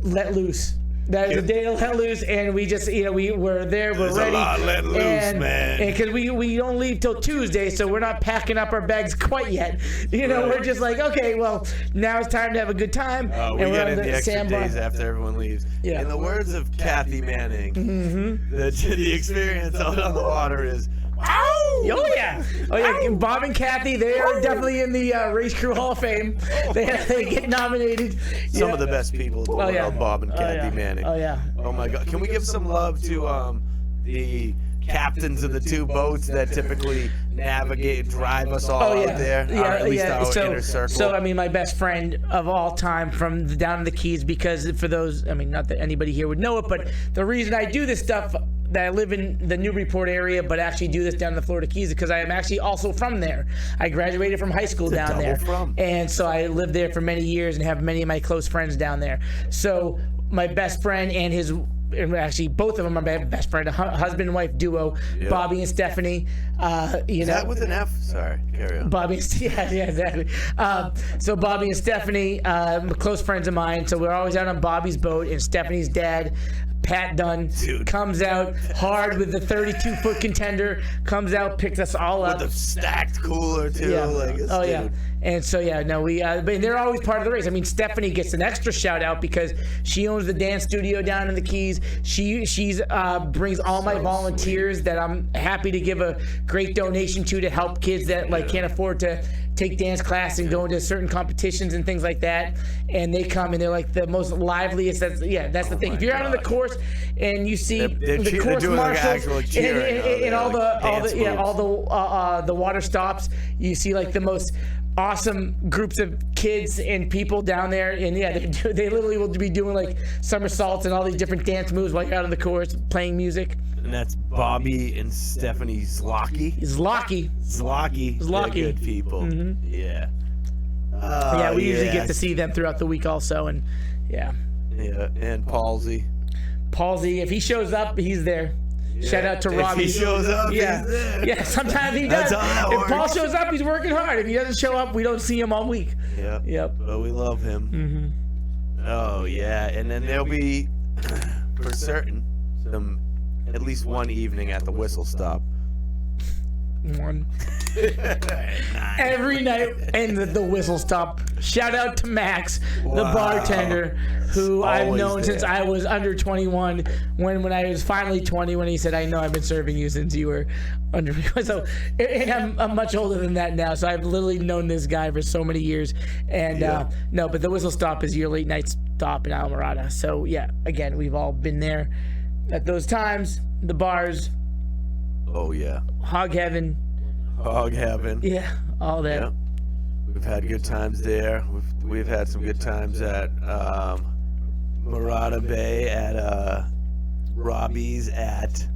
[SPEAKER 2] let loose. That is a day to let loose, and we just, we're there, we're ready. A lot let loose, man. And because we don't leave till Tuesday, so we're not packing up our bags quite yet. We're just okay, well, now it's time to have a good time.
[SPEAKER 4] We get in the extra days after everyone leaves. Yeah. In the words of Kathy Manning, the experience out on the water is,
[SPEAKER 2] oh yeah! Bob and Kathy, they are definitely in the Race Crew Hall of Fame. They get nominated.
[SPEAKER 4] Some of the best people in the world, Bob and Kathy Manning.
[SPEAKER 2] Oh yeah!
[SPEAKER 4] Oh my God! Can we give some love to the captains of the 2 boats that typically drive us all out there? At least our inner circle.
[SPEAKER 2] So I mean, my best friend of all time from down in the Keys, because for those, I mean, not that anybody here would know it, but the reason I do this stuff, that I live in the Newburyport area, but actually do this down in the Florida Keys, because I am actually also from there. I graduated from high school down there. And so I lived there for many years and have many of my close friends down there. So my best friend and his and actually both of them are my best friend, a husband and wife duo, Bobby and Stephanie.
[SPEAKER 4] Is that with an F? Sorry, carry on.
[SPEAKER 2] Bobby, yeah, exactly. So Bobby and Stephanie, close friends of mine. So we're always out on Bobby's boat, and Stephanie's dad, Pat Dunn, comes out hard with the 32-foot contender, comes out, picks us all up.
[SPEAKER 4] With a stacked cooler, too.
[SPEAKER 2] Yeah. Yeah. And so, but they're always part of the race. I mean, Stephanie gets an extra shout out because she owns the dance studio down in the Keys. She's brings all my volunteers that I'm happy to give a great donation to help kids that can't afford to take dance class and go into certain competitions and things like that. And they come and they're like the most liveliest. That's the thing. If you're out on the course and you see the course marshals and all the water stops, you see the most awesome groups of kids and people down there, and they literally will be doing somersaults and all these different dance moves while you're out on the course playing music.
[SPEAKER 4] And that's Bobby and Stephanie Zlocky.
[SPEAKER 2] Zlocky.
[SPEAKER 4] They're good people.
[SPEAKER 2] Mm-hmm.
[SPEAKER 4] Yeah.
[SPEAKER 2] We usually get to see them throughout the week also, and
[SPEAKER 4] Yeah, and Palsy,
[SPEAKER 2] if he shows up, he's there. Shout out to Robbie.
[SPEAKER 4] If he shows up, he's
[SPEAKER 2] yeah.
[SPEAKER 4] there.
[SPEAKER 2] Yeah, sometimes he does.
[SPEAKER 4] That's how that
[SPEAKER 2] if
[SPEAKER 4] works.
[SPEAKER 2] Paul shows up, he's working hard. If he doesn't show up, we don't see him all week.
[SPEAKER 4] Yep. But we love him.
[SPEAKER 2] Mm-hmm.
[SPEAKER 4] Oh, yeah. And then there'll be, for certain, at least one evening at the Whistle Stop.
[SPEAKER 2] One. Every night in the Whistle Stop. Shout out to Max, the bartender, who I've known since I was under 21. When I was finally 20, when he said, "I know I've been serving you since you were under." So, and I'm much older than that now. So I've literally known this guy for so many years. And but the Whistle Stop is your late night stop in Islamorada. So again, we've all been there at those times. The bars.
[SPEAKER 4] Oh yeah.
[SPEAKER 2] Hog Heaven. Yeah, all that.
[SPEAKER 4] Yeah. We've had good times there. We've had some good times at Marada Bay, at Robbie's, at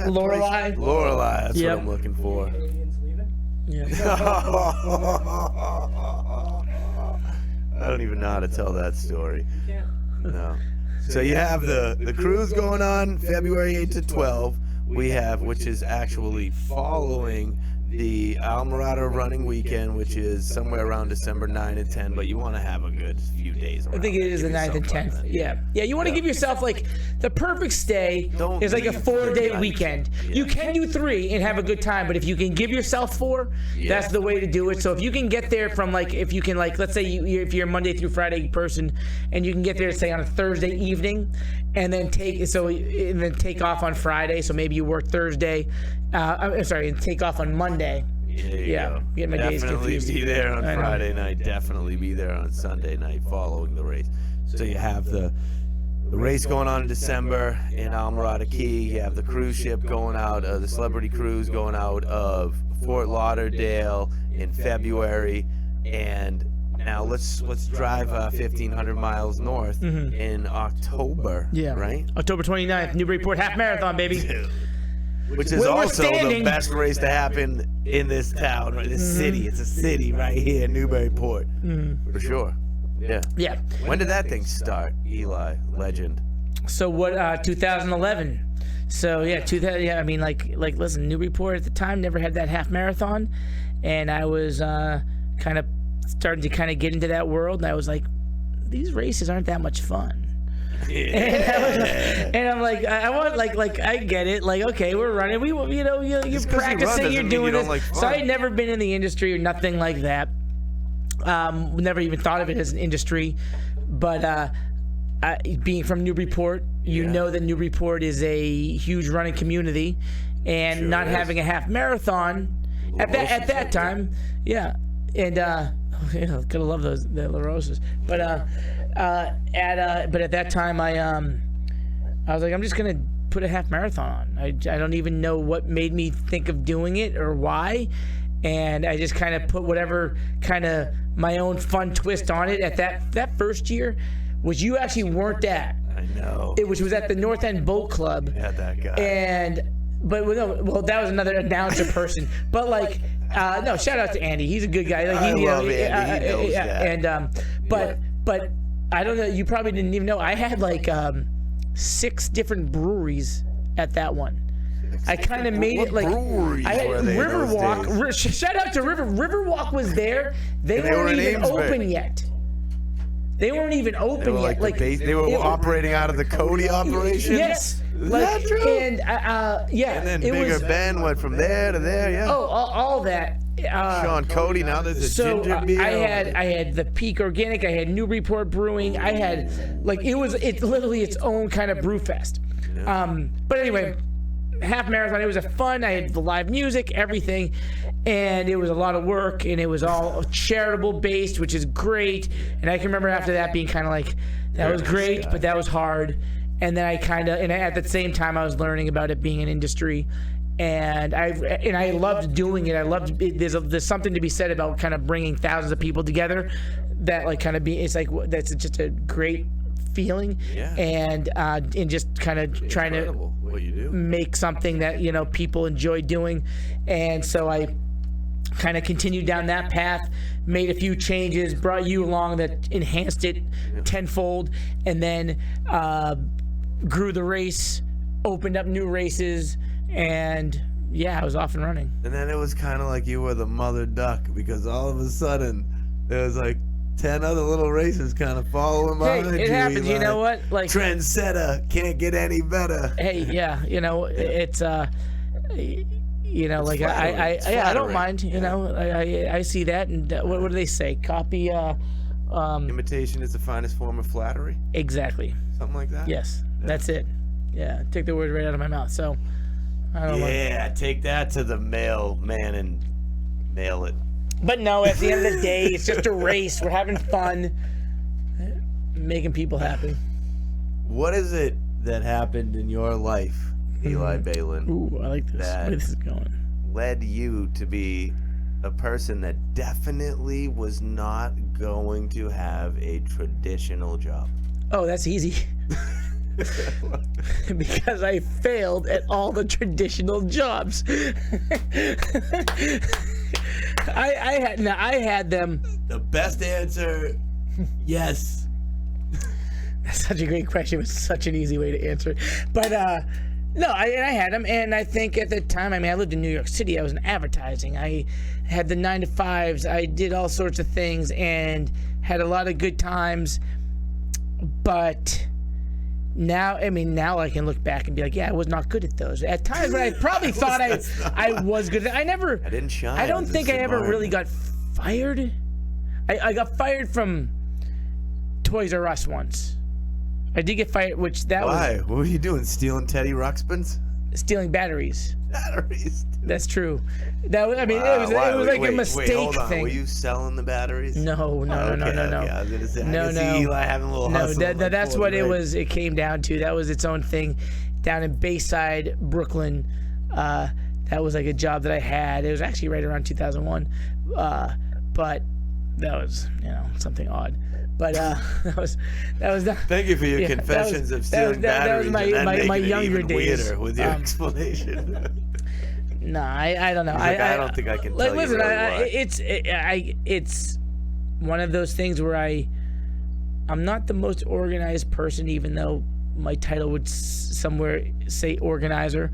[SPEAKER 2] Lorelei.
[SPEAKER 4] That's what I'm looking for.
[SPEAKER 3] Canadians leaving?
[SPEAKER 2] Yeah.
[SPEAKER 4] I don't even know how to tell that story.
[SPEAKER 3] You can't.
[SPEAKER 4] No. So you have the cruise going on February 8 to 12. We have, which is actually following the Islamorada Running Weekend, which is somewhere around December 9 and 10, but you want to have a good few days around.
[SPEAKER 2] I think it is the 9th and 10th. Yeah, you want to give yourself the perfect stay is a 4-day weekend.
[SPEAKER 4] Yeah.
[SPEAKER 2] You can do 3 and have a good time, but if you can give yourself 4, that's the way to do it. So if you can get there from if you can let's say if you're a Monday through Friday person and you can get there say on a Thursday evening and then take off on Friday. So maybe you work Thursday, and take off on Monday. Get my days
[SPEAKER 4] definitely
[SPEAKER 2] confused.
[SPEAKER 4] be there on Friday night. Definitely be there on Sunday night following the race. So you have the race going on in December in Islamorada Key. You have the cruise ship going out, the Celebrity Cruise going out of Fort Lauderdale in February, and now let's drive 1,500 miles north in October.
[SPEAKER 2] Yeah,
[SPEAKER 4] right.
[SPEAKER 2] October 29th, Newburyport Half Marathon, baby.
[SPEAKER 4] Which is also the best race to happen in this town, or this city. It's a city right here, Newburyport, for sure. Yeah. When did that thing start, Eli, legend?
[SPEAKER 2] So what? 2011. So 2000. Yeah, I mean, listen, Newburyport at the time never had that half marathon, and I was kind of starting to get into that world, and I was like, these races aren't that much fun. And I'm like, I want I get it. Okay, we're running. You're practicing. You're doing this. So I had never been in the industry or nothing like that. Never even thought of it as an industry. But being from Newburyport, you know that Newburyport is a huge running community, and not having a half marathon at that time, and gotta love the La Rosas. But at that time, I was like, I'm just gonna put a half marathon on. I don't even know what made me think of doing it or why, and I just kind of put whatever kind of my own fun twist on it. At that first year, which you actually weren't at.
[SPEAKER 4] I know.
[SPEAKER 2] Which was at the North End Boat Club.
[SPEAKER 4] Yeah, that guy.
[SPEAKER 2] But that was another announcer person. But no, shout out to Andy. He's a good guy.
[SPEAKER 4] I love Andy. He knows that.
[SPEAKER 2] And but I don't know. You probably didn't even know. I had 6 different breweries at that one. I kind of made it like
[SPEAKER 4] breweries were they in those
[SPEAKER 2] Riverwalk. Shout out to Riverwalk was there. They
[SPEAKER 4] were
[SPEAKER 2] weren't
[SPEAKER 4] in
[SPEAKER 2] even
[SPEAKER 4] Amesbury.
[SPEAKER 2] open yet. They weren't even open
[SPEAKER 4] They were
[SPEAKER 2] yet.
[SPEAKER 4] like they were operating out of the Cody operation.
[SPEAKER 2] Yes.
[SPEAKER 4] Is
[SPEAKER 2] Like,
[SPEAKER 4] that true?
[SPEAKER 2] and yeah,
[SPEAKER 4] And then
[SPEAKER 2] it
[SPEAKER 4] Bigger
[SPEAKER 2] was.
[SPEAKER 4] Ben went from there to there. Yeah.
[SPEAKER 2] Oh, all that.
[SPEAKER 4] Sean Cody. Now there's a
[SPEAKER 2] So
[SPEAKER 4] ginger beer.
[SPEAKER 2] I had the Peak Organic. I had Newburyport Brewing. I had like it's literally its own kind of brew fest. But anyway, half marathon. It was a fun. I had the live music, everything, and it was a lot of work. And it was all charitable based, which is great. And I can remember after that being kind of like, that was great, but that was hard. And then at the same time, I was learning about it being an industry. And I loved doing it. I loved it. There's something to be said about kind of bringing thousands of people together. That like kind of it's like that's just a great feeling.
[SPEAKER 4] Yeah.
[SPEAKER 2] And just kind of trying
[SPEAKER 4] Incredible what you do.
[SPEAKER 2] to make something that people enjoy doing. And so I kind of continued down that path, made a few changes, brought you along that enhanced it tenfold, and then grew the race, opened up new races. And yeah, I was off and running.
[SPEAKER 4] And then it was kind of like you were the mother duck because all of a sudden there was like 10 other little races kind of following behind you.
[SPEAKER 2] It happens. You
[SPEAKER 4] like,
[SPEAKER 2] know what? Like
[SPEAKER 4] trendsetter, can't get any better.
[SPEAKER 2] Hey, yeah, it's like
[SPEAKER 4] flattering. It's
[SPEAKER 2] I don't
[SPEAKER 4] flattering.
[SPEAKER 2] mind. I see that. And what do they say? Copy.
[SPEAKER 4] Imitation is the finest form of flattery.
[SPEAKER 2] Exactly.
[SPEAKER 4] Something like that.
[SPEAKER 2] Yes, that's it. Yeah, take the words right out of my mouth. So. I don't know.
[SPEAKER 4] Yeah, take that to the mailman and mail it.
[SPEAKER 2] But no, at the end of the day, it's just a race. We're having fun, making people happy.
[SPEAKER 4] What is it that happened in your life, Eli Bailin,
[SPEAKER 2] Ooh, I like this.
[SPEAKER 4] That-
[SPEAKER 2] Where this is going.
[SPEAKER 4] led you to be a person that definitely was not going to have a traditional job?
[SPEAKER 2] Oh, that's easy. Because I failed at all the traditional jobs. I had them.
[SPEAKER 4] The best answer, yes.
[SPEAKER 2] That's such a great question. It was such an easy way to answer it. But no, I had them, and I think at the time, I lived in New York City. I was in advertising. I had the 9-to-5s. I did all sorts of things and had a lot of good times. But now I can look back and be like, yeah, I was not good at those. At times when I probably thought I was good at it,
[SPEAKER 4] I didn't shine.
[SPEAKER 2] I don't
[SPEAKER 4] in
[SPEAKER 2] think
[SPEAKER 4] this
[SPEAKER 2] I ever really
[SPEAKER 4] environment.
[SPEAKER 2] got fired. I got fired from Toys R Us once. I did get fired, which that
[SPEAKER 4] Why? What were you doing? Stealing Teddy Ruxpins?
[SPEAKER 2] was stealing batteries.
[SPEAKER 4] Batteries.
[SPEAKER 2] That's true. That was, it was like a mistake
[SPEAKER 4] wait, hold on.
[SPEAKER 2] thing.
[SPEAKER 4] Were you selling the batteries?
[SPEAKER 2] No.
[SPEAKER 4] Okay, okay. I was gonna say,
[SPEAKER 2] No,
[SPEAKER 4] I can
[SPEAKER 2] no.
[SPEAKER 4] see Eli having a little
[SPEAKER 2] No,
[SPEAKER 4] hustle.
[SPEAKER 2] that's what it was. It came down to. That was its own thing, down in Bayside, Brooklyn. That was like a job that I had. It was actually right around 2001, but that was something odd. But that was not.
[SPEAKER 4] Thank you for your
[SPEAKER 2] Yeah, that
[SPEAKER 4] confessions
[SPEAKER 2] was-
[SPEAKER 4] of
[SPEAKER 2] that was-
[SPEAKER 4] stealing
[SPEAKER 2] that was
[SPEAKER 4] batteries and then
[SPEAKER 2] my
[SPEAKER 4] making it
[SPEAKER 2] younger
[SPEAKER 4] even
[SPEAKER 2] days.
[SPEAKER 4] weirder with your explanation.
[SPEAKER 2] No, I don't know.
[SPEAKER 4] I don't think I can tell you
[SPEAKER 2] listen,
[SPEAKER 4] really why.
[SPEAKER 2] it's one of those things where I'm not the most organized person, even though my title would somewhere say organizer.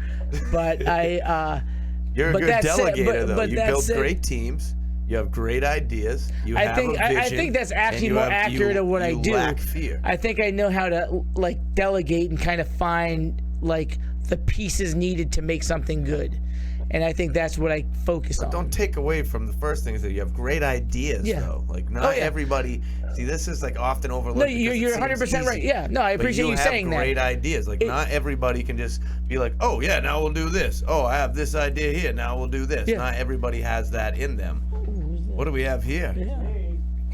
[SPEAKER 2] But
[SPEAKER 4] You're a
[SPEAKER 2] but
[SPEAKER 4] good
[SPEAKER 2] that said-
[SPEAKER 4] delegator, though.
[SPEAKER 2] but
[SPEAKER 4] You
[SPEAKER 2] that
[SPEAKER 4] build
[SPEAKER 2] said-
[SPEAKER 4] great teams. You have great ideas. You have a vision.
[SPEAKER 2] I think that's actually
[SPEAKER 4] and
[SPEAKER 2] more accurate of what I do.
[SPEAKER 4] You lack fear.
[SPEAKER 2] I think I know how to like delegate and kind of find like the pieces needed to make something good. And I think that's what I focus on.
[SPEAKER 4] Don't take away from the first thing is that you have great ideas,
[SPEAKER 2] Yeah.
[SPEAKER 4] though. Like, not
[SPEAKER 2] Oh, yeah.
[SPEAKER 4] everybody. See, this is like often overlooked.
[SPEAKER 2] No,
[SPEAKER 4] because
[SPEAKER 2] you're
[SPEAKER 4] it
[SPEAKER 2] 100%
[SPEAKER 4] seems
[SPEAKER 2] right.
[SPEAKER 4] easy.
[SPEAKER 2] Yeah, no, I
[SPEAKER 4] But
[SPEAKER 2] appreciate you
[SPEAKER 4] have
[SPEAKER 2] saying that.
[SPEAKER 4] great ideas. Like, not everybody can just be like, oh, yeah, now we'll do this. Oh, I have this idea here. Now we'll do this.
[SPEAKER 2] Yeah.
[SPEAKER 4] Not everybody has that in them. What do we have here?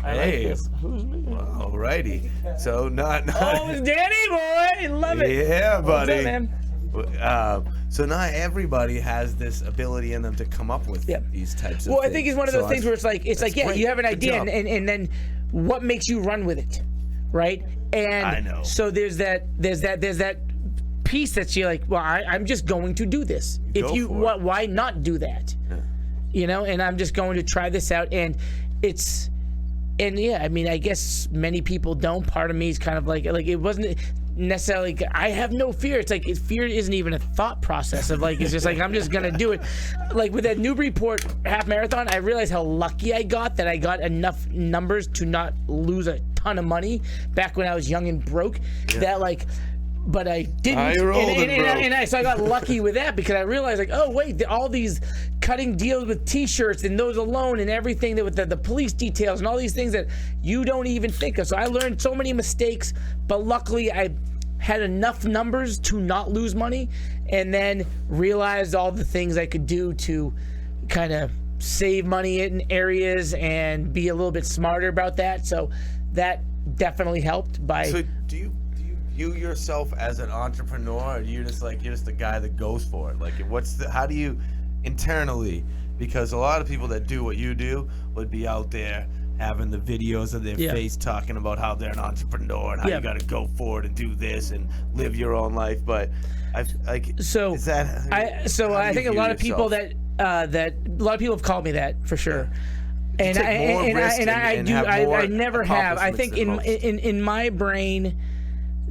[SPEAKER 4] Hey. All righty. So, not.
[SPEAKER 2] Oh, it's Danny, boy. Love it.
[SPEAKER 4] Yeah,
[SPEAKER 2] What's
[SPEAKER 4] buddy.
[SPEAKER 2] up, man?
[SPEAKER 4] So not everybody has this ability in them to come up with
[SPEAKER 2] Yeah.
[SPEAKER 4] these types of
[SPEAKER 2] Well,
[SPEAKER 4] things.
[SPEAKER 2] I think it's one of those things where it's like, yeah,
[SPEAKER 4] great.
[SPEAKER 2] you have an
[SPEAKER 4] Good
[SPEAKER 2] idea,
[SPEAKER 4] job.
[SPEAKER 2] and then what makes you run with it, right? And
[SPEAKER 4] I know.
[SPEAKER 2] So there's that piece that you're like, well, I'm just going to do this.
[SPEAKER 4] Go for it.
[SPEAKER 2] Why not do that? Yeah. And I'm just going to try this out, and yeah, I mean, I guess many people don't. Part of me is kind of like it wasn't. necessarily. I have no fear. It's like fear isn't even a thought process of like. It's just like I'm just gonna do it. Like with that Newburyport half marathon, I realized how lucky I got that I got enough numbers to not lose a ton of money back when I was young and broke. That like. But I didn't, so I got lucky with that because I realized like, oh wait, all these cutting deals with T-shirts and those alone and everything that with the police details and all these things that you don't even think of. So I learned so many mistakes, but luckily I had enough numbers to not lose money, and then realized all the things I could do to kind of save money in areas and be a little bit smarter about that. So that definitely helped.
[SPEAKER 4] So do you view yourself as an entrepreneur, or you're just the guy that goes for it? Like, how do you internally, because a lot of people that do what you do would be out there having the videos of their face talking about how they're an entrepreneur and how you got to go for it and do this and live your own life. But I think
[SPEAKER 2] a lot of people that a lot of people have called me that for sure. And I never have. I think in my brain,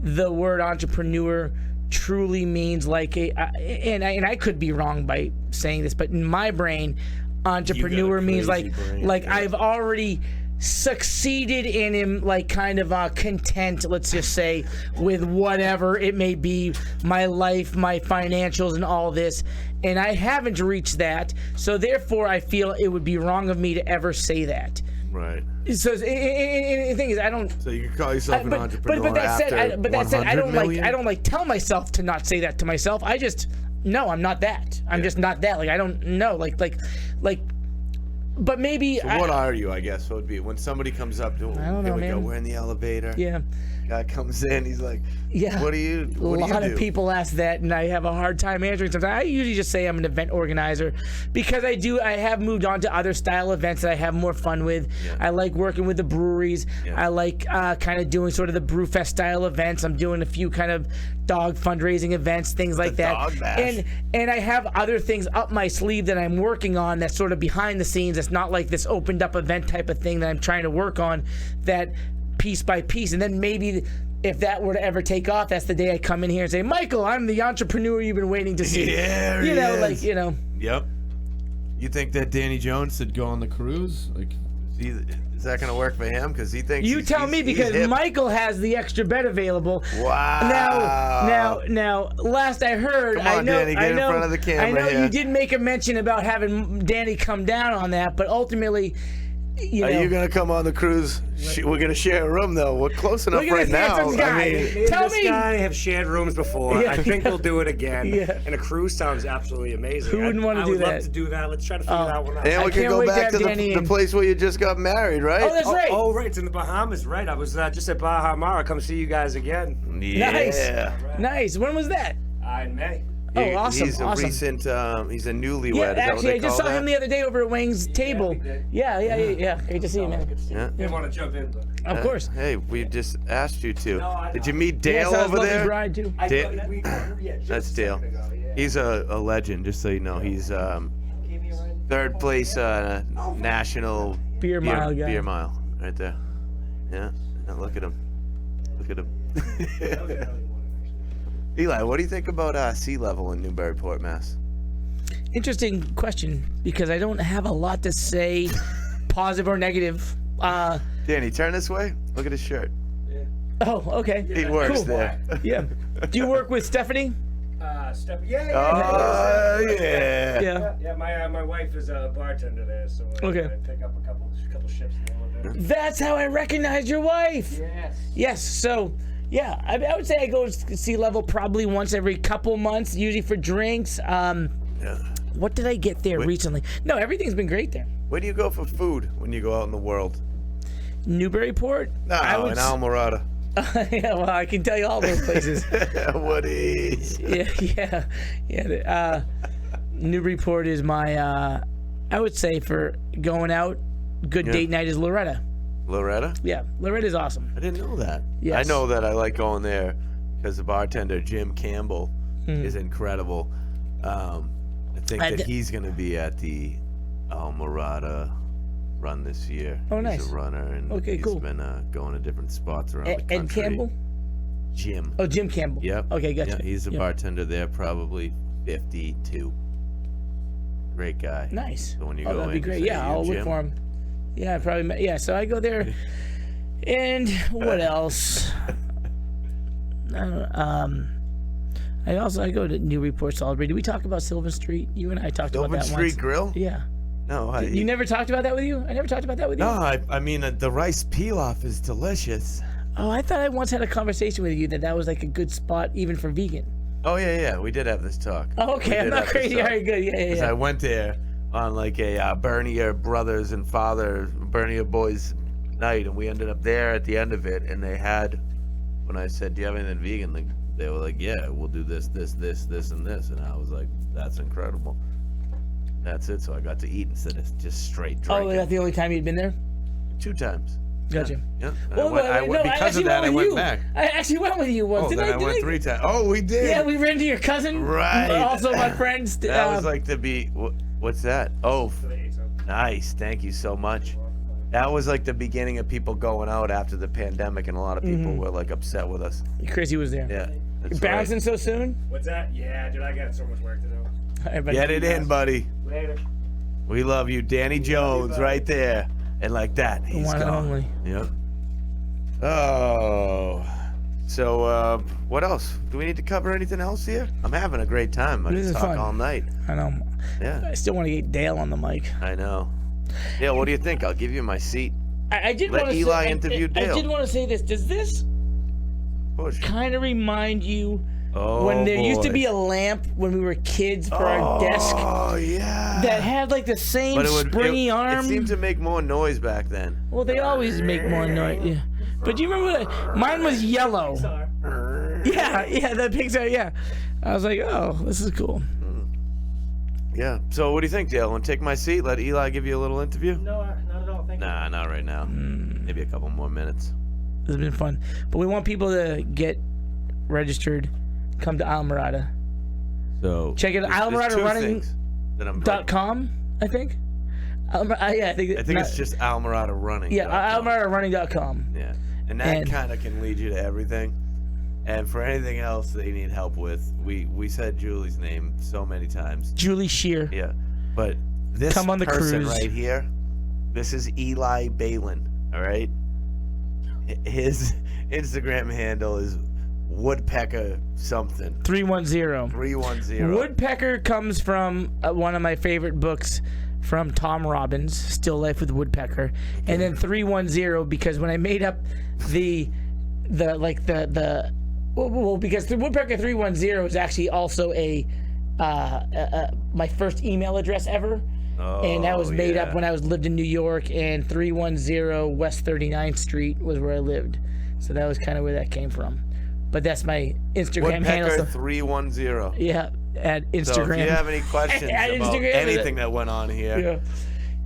[SPEAKER 2] the word entrepreneur truly means like and I could be wrong by saying this, but in my brain, entrepreneur means like I've already succeeded and am like kind of content, let's just say, with whatever it may be, my life, my financials, and all this, and I haven't reached that, so therefore I feel it would be wrong of me to ever say that.
[SPEAKER 4] Right.
[SPEAKER 2] So the thing is, I don't.
[SPEAKER 4] So you can call yourself an entrepreneur.
[SPEAKER 2] But that said, I don't like tell myself to not say that to myself. I just no, I'm not that. I'm just not that. Like I don't know. Like. But maybe.
[SPEAKER 4] So what are you? I guess would be when somebody comes up to.
[SPEAKER 2] I don't know, man.
[SPEAKER 4] We're in the elevator.
[SPEAKER 2] Yeah.
[SPEAKER 4] Guy comes in. He's like.
[SPEAKER 2] Yeah.
[SPEAKER 4] What do you do?
[SPEAKER 2] A lot of people ask that, and I have a hard time answering sometimes. I usually just say I'm an event organizer because I have moved on to other style events that I have more fun with. Yeah. I like working with the breweries. Yeah. I like kind of doing sort of the Brewfest style events. I'm doing a few kind of dog fundraising events, things like that.
[SPEAKER 4] Dog bash.
[SPEAKER 2] And I have other things up my sleeve that I'm working on that's sort of behind the scenes. It's not like this opened up event type of thing that I'm trying to work on, that piece by piece. And then maybe if that were to ever take off, that's the day I come in here and say, Michael, I'm the entrepreneur you've been waiting to see.
[SPEAKER 4] Yeah, Yep. You think that Danny Jones should go on the cruise? Like, is that going to work for him? Because he thinks
[SPEAKER 2] you tell me, because Michael has the extra bed available.
[SPEAKER 4] Wow.
[SPEAKER 2] Now, last I heard,
[SPEAKER 4] come on, Danny, get in front of the camera.
[SPEAKER 2] I know you did make a mention about having Danny come down on that, but ultimately. Are
[SPEAKER 4] you gonna come on the cruise? We're gonna share a room, though. We're close enough right now.
[SPEAKER 5] This guy have shared rooms before. Yeah. I think we'll do it again. Yeah. And a cruise sounds absolutely amazing.
[SPEAKER 2] Who wouldn't want to do that?
[SPEAKER 5] I would love to do that. Let's try to figure that one out.
[SPEAKER 4] And we can go back to the place where you just got married, right?
[SPEAKER 2] Oh, that's right.
[SPEAKER 5] Oh, right. It's in the Bahamas, right? I was just at Baja Mara. Come see you guys again.
[SPEAKER 4] Yeah.
[SPEAKER 2] Nice. Nice. When was that?
[SPEAKER 5] In May.
[SPEAKER 2] Oh, awesome!
[SPEAKER 4] He's a recent. He's a newlywed.
[SPEAKER 2] Yeah, actually, I just saw him the other day over at Wang's table. Yeah. Great to see you, man.
[SPEAKER 5] Yeah. Didn't want to jump in, but.
[SPEAKER 2] Of course.
[SPEAKER 4] Hey, we just asked you to. Did you meet Dale
[SPEAKER 2] yes,
[SPEAKER 4] over there?
[SPEAKER 2] Bride too.
[SPEAKER 4] That's Dale. He's a legend, just so you know. He's third place national
[SPEAKER 2] beer mile guy.
[SPEAKER 4] Beer mile, right there. Yeah. Now look at him. Look at him. Eli, what do you think about sea level in Newburyport, Mass?
[SPEAKER 2] Interesting question, because I don't have a lot to say, positive or negative.
[SPEAKER 4] Danny, turn this way. Look at his shirt.
[SPEAKER 5] Yeah.
[SPEAKER 2] Oh, okay.
[SPEAKER 4] He works there.
[SPEAKER 2] Yeah. Do you work with Stephanie?
[SPEAKER 5] Stephanie.
[SPEAKER 4] Yeah.
[SPEAKER 5] My wife is a bartender there, so I pick up a couple ships there.
[SPEAKER 2] That's how I recognize your wife. Yes. So. Yeah, I would say I go to sea level probably once every couple months, usually for drinks. What did I get there recently? No, everything's been great there.
[SPEAKER 4] Where do you go for food when you go out in the world?
[SPEAKER 2] Newburyport?
[SPEAKER 4] No, in Islamorada.
[SPEAKER 2] Yeah, well, I can tell you all those places.
[SPEAKER 4] Woody's.
[SPEAKER 2] Yeah. Newburyport is my, I would say for going out, good date night is Loretta.
[SPEAKER 4] Loretta?
[SPEAKER 2] Yeah, Loretta's awesome.
[SPEAKER 4] I didn't know that.
[SPEAKER 2] Yes.
[SPEAKER 4] I know that I like going there because the bartender, Jim Campbell, is incredible. I think that he's going to be at the Islamorada run this year.
[SPEAKER 2] Oh, nice.
[SPEAKER 4] He's a runner, and
[SPEAKER 2] he's
[SPEAKER 4] been going to different spots around the country.
[SPEAKER 2] Ed Campbell?
[SPEAKER 4] Jim.
[SPEAKER 2] Oh, Jim Campbell.
[SPEAKER 4] Yep.
[SPEAKER 2] Okay, gotcha.
[SPEAKER 4] Yeah, he's a bartender there, probably 52. Great guy.
[SPEAKER 2] Nice.
[SPEAKER 4] So when you
[SPEAKER 2] Oh,
[SPEAKER 4] go
[SPEAKER 2] that'd
[SPEAKER 4] in,
[SPEAKER 2] be great.
[SPEAKER 4] you say,
[SPEAKER 2] Yeah,
[SPEAKER 4] "You
[SPEAKER 2] I'll look
[SPEAKER 4] Jim?"
[SPEAKER 2] for him. Yeah, probably. Yeah, so I go there. And what else? I go to Newburyport Celebrity. Did we talk about Sylvan Street? You and I talked about
[SPEAKER 4] Sylvan
[SPEAKER 2] that
[SPEAKER 4] Street
[SPEAKER 2] once.
[SPEAKER 4] Grill?
[SPEAKER 2] Yeah.
[SPEAKER 4] No,
[SPEAKER 2] You never talked about that with you? I never talked about that with you?
[SPEAKER 4] No, I mean, the rice pilaf is delicious.
[SPEAKER 2] Oh, I thought I once had a conversation with you that was like a good spot even for vegan.
[SPEAKER 4] Oh, yeah, we did have this talk.
[SPEAKER 2] Oh, okay.
[SPEAKER 4] We
[SPEAKER 2] I'm
[SPEAKER 4] did
[SPEAKER 2] not
[SPEAKER 4] have this
[SPEAKER 2] crazy.
[SPEAKER 4] talk.
[SPEAKER 2] All right, good. Yeah.
[SPEAKER 4] 'Cause I went there on like a Bernier brothers and father, Bernier boys night, and we ended up there at the end of it, and they had, when I said, do you have anything vegan? They were like, yeah, we'll do this, and this. And I was like, that's incredible. That's it. So I got to eat instead of just straight drinking.
[SPEAKER 2] Oh, that's the only time you'd been there?
[SPEAKER 4] 2 times.
[SPEAKER 2] Gotcha.
[SPEAKER 4] Yeah.
[SPEAKER 2] Well,
[SPEAKER 4] Because of that, I went back.
[SPEAKER 2] I actually went with you once.
[SPEAKER 4] Oh,
[SPEAKER 2] Didn't
[SPEAKER 4] then I went 3 times. Oh, we did.
[SPEAKER 2] Yeah, we ran into your cousin.
[SPEAKER 4] Right.
[SPEAKER 2] Also, my friends.
[SPEAKER 4] That was like what's that? Oh, nice. Thank you so much. That was like the beginning of people going out after the pandemic, and a lot of people were like upset with us.
[SPEAKER 2] Chrissy was there.
[SPEAKER 4] Yeah.
[SPEAKER 2] You're bouncing so soon?
[SPEAKER 5] What's that? Yeah, dude, I got so much work to do.
[SPEAKER 4] Get it in, buddy.
[SPEAKER 5] Later.
[SPEAKER 4] We love you. Danny Jones right there. And like that, he's
[SPEAKER 2] One and
[SPEAKER 4] gone.
[SPEAKER 2] only.
[SPEAKER 4] Yep. Oh. So, what else? Do we need to cover anything else here? I'm having a great time. I
[SPEAKER 2] This
[SPEAKER 4] can
[SPEAKER 2] is
[SPEAKER 4] talk
[SPEAKER 2] fun.
[SPEAKER 4] all night.
[SPEAKER 2] I know.
[SPEAKER 4] Yeah,
[SPEAKER 2] I still want to get Dale on the mic.
[SPEAKER 4] I know. Yeah, what do you think? I'll give you my seat.
[SPEAKER 2] I did
[SPEAKER 4] Let
[SPEAKER 2] want to
[SPEAKER 4] Eli
[SPEAKER 2] say,
[SPEAKER 4] interview
[SPEAKER 2] I
[SPEAKER 4] Dale.
[SPEAKER 2] did want to say this. Does this
[SPEAKER 4] Push.
[SPEAKER 2] kind of remind you
[SPEAKER 4] Oh,
[SPEAKER 2] when there used to
[SPEAKER 4] boy.
[SPEAKER 2] be a lamp when we were kids for our desk
[SPEAKER 4] Oh, yeah.
[SPEAKER 2] that had like the same
[SPEAKER 4] But
[SPEAKER 2] springy
[SPEAKER 4] it
[SPEAKER 2] arm?
[SPEAKER 4] seemed to make more noise back then.
[SPEAKER 2] Well, they always make more noise. Yeah. But do you remember that? Mine was yellow. Yeah, that Pixar, yeah. I was like, oh, this is cool.
[SPEAKER 4] Yeah. So what do you think, Dale? Want to take my seat? Let Eli give you a little interview?
[SPEAKER 3] No, not at all. Thank you.
[SPEAKER 4] Nah, not right now. Maybe a couple more minutes.
[SPEAKER 2] This has been fun. But we want people to get registered. Come to Islamorada.
[SPEAKER 4] So
[SPEAKER 2] Check it out.
[SPEAKER 4] there's 2 things that I'm
[SPEAKER 2] Islamorada.com, I think. Yeah, I think
[SPEAKER 4] it's just Islamorada Running.
[SPEAKER 2] Yeah, IslamoradaRunning.com.
[SPEAKER 4] Yeah, and that
[SPEAKER 2] And-
[SPEAKER 4] kind of can lead you to everything. And for anything else they need help with, we said Julie's name so many times.
[SPEAKER 2] Julie Shear.
[SPEAKER 4] Yeah, but this
[SPEAKER 2] Come on the
[SPEAKER 4] person
[SPEAKER 2] cruise.
[SPEAKER 4] right here, this is Eli Bailin. All right, his Instagram handle is Woodpecker something
[SPEAKER 2] 310.
[SPEAKER 4] 310.
[SPEAKER 2] Woodpecker comes from one of my favorite books from Tom Robbins, Still Life with Woodpecker, and then 310 because when I made up because the Woodpecker 310 is actually also my first email address ever. And that was made up when I lived in New York, and 310 West 39th Street was where I lived. So that was kind of where that came from. But that's my Instagram handle.
[SPEAKER 4] Woodpecker
[SPEAKER 2] So,
[SPEAKER 4] 310.
[SPEAKER 2] yeah, at Instagram.
[SPEAKER 4] So if you have any questions
[SPEAKER 2] At
[SPEAKER 4] about
[SPEAKER 2] Instagram,
[SPEAKER 4] anything that went on here,
[SPEAKER 2] Yeah.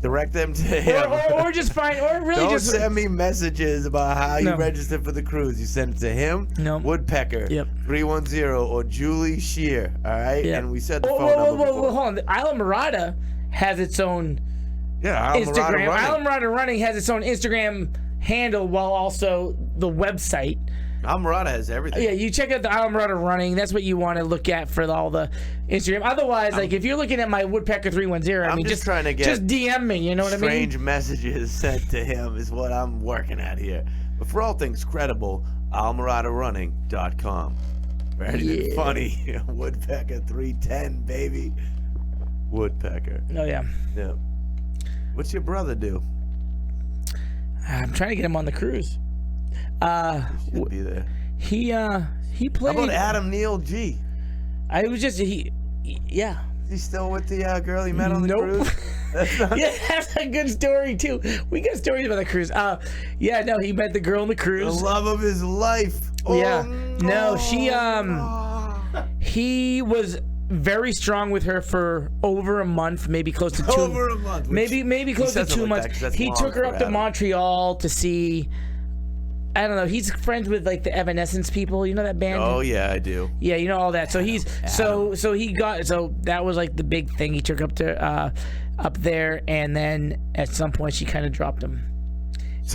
[SPEAKER 4] direct them to him.
[SPEAKER 2] Or just find, or really
[SPEAKER 4] Don't
[SPEAKER 2] just
[SPEAKER 4] send me messages about how you
[SPEAKER 2] No.
[SPEAKER 4] registered for the cruise. You send it to him,
[SPEAKER 2] No.
[SPEAKER 4] Woodpecker,
[SPEAKER 2] Yep.
[SPEAKER 4] 310, or Julie Shear, all right?
[SPEAKER 2] Yeah.
[SPEAKER 4] And we said the
[SPEAKER 2] Whoa,
[SPEAKER 4] phone
[SPEAKER 2] whoa,
[SPEAKER 4] number
[SPEAKER 2] whoa,
[SPEAKER 4] before.
[SPEAKER 2] hold on. Islamorada has its own
[SPEAKER 4] Yeah,
[SPEAKER 2] Instagram.
[SPEAKER 4] Running.
[SPEAKER 2] Islamorada Running has its own Instagram handle, while also the website.
[SPEAKER 4] Islamorada has everything.
[SPEAKER 2] Yeah, you check out the Islamorada Running. That's what you want to look at for all the Instagram. Otherwise, like if you're looking at my Woodpecker 310, I
[SPEAKER 4] I'm
[SPEAKER 2] mean,
[SPEAKER 4] just trying to get
[SPEAKER 2] just DM me. You know what I mean?
[SPEAKER 4] Strange messages sent to him is what I'm working at here. But for all things credible, IslamoradaRunning.com. For anything funny, Woodpecker 310, baby. Woodpecker.
[SPEAKER 2] Oh yeah.
[SPEAKER 4] Yeah. What's your brother do?
[SPEAKER 2] I'm trying to get him on the cruise.
[SPEAKER 4] Should be there.
[SPEAKER 2] He played.
[SPEAKER 4] How about Adam Neal G?
[SPEAKER 2] I was just yeah.
[SPEAKER 4] Is he still with the girl he met on the
[SPEAKER 2] Nope.
[SPEAKER 4] cruise? That's not...
[SPEAKER 2] Yeah, that's a good story too. We got stories about the cruise. Yeah, no, he met the girl on the
[SPEAKER 4] The
[SPEAKER 2] cruise.
[SPEAKER 4] love of his life.
[SPEAKER 2] Yeah.
[SPEAKER 4] Oh,
[SPEAKER 2] No, he was very strong with her for over a month, maybe close to 2.
[SPEAKER 4] Over a month. which-
[SPEAKER 2] Maybe close to
[SPEAKER 4] says it
[SPEAKER 2] 2
[SPEAKER 4] like
[SPEAKER 2] months.
[SPEAKER 4] that 'cause that's
[SPEAKER 2] He
[SPEAKER 4] long
[SPEAKER 2] took her
[SPEAKER 4] for
[SPEAKER 2] up to
[SPEAKER 4] Adam.
[SPEAKER 2] Montreal to see. I don't know. He's friends with like the Evanescence people. You know that band?
[SPEAKER 4] Oh yeah, I do.
[SPEAKER 2] Yeah, you know all that. So he's so that was like the big thing. He took up to up there, and then at some point she kind of dropped him.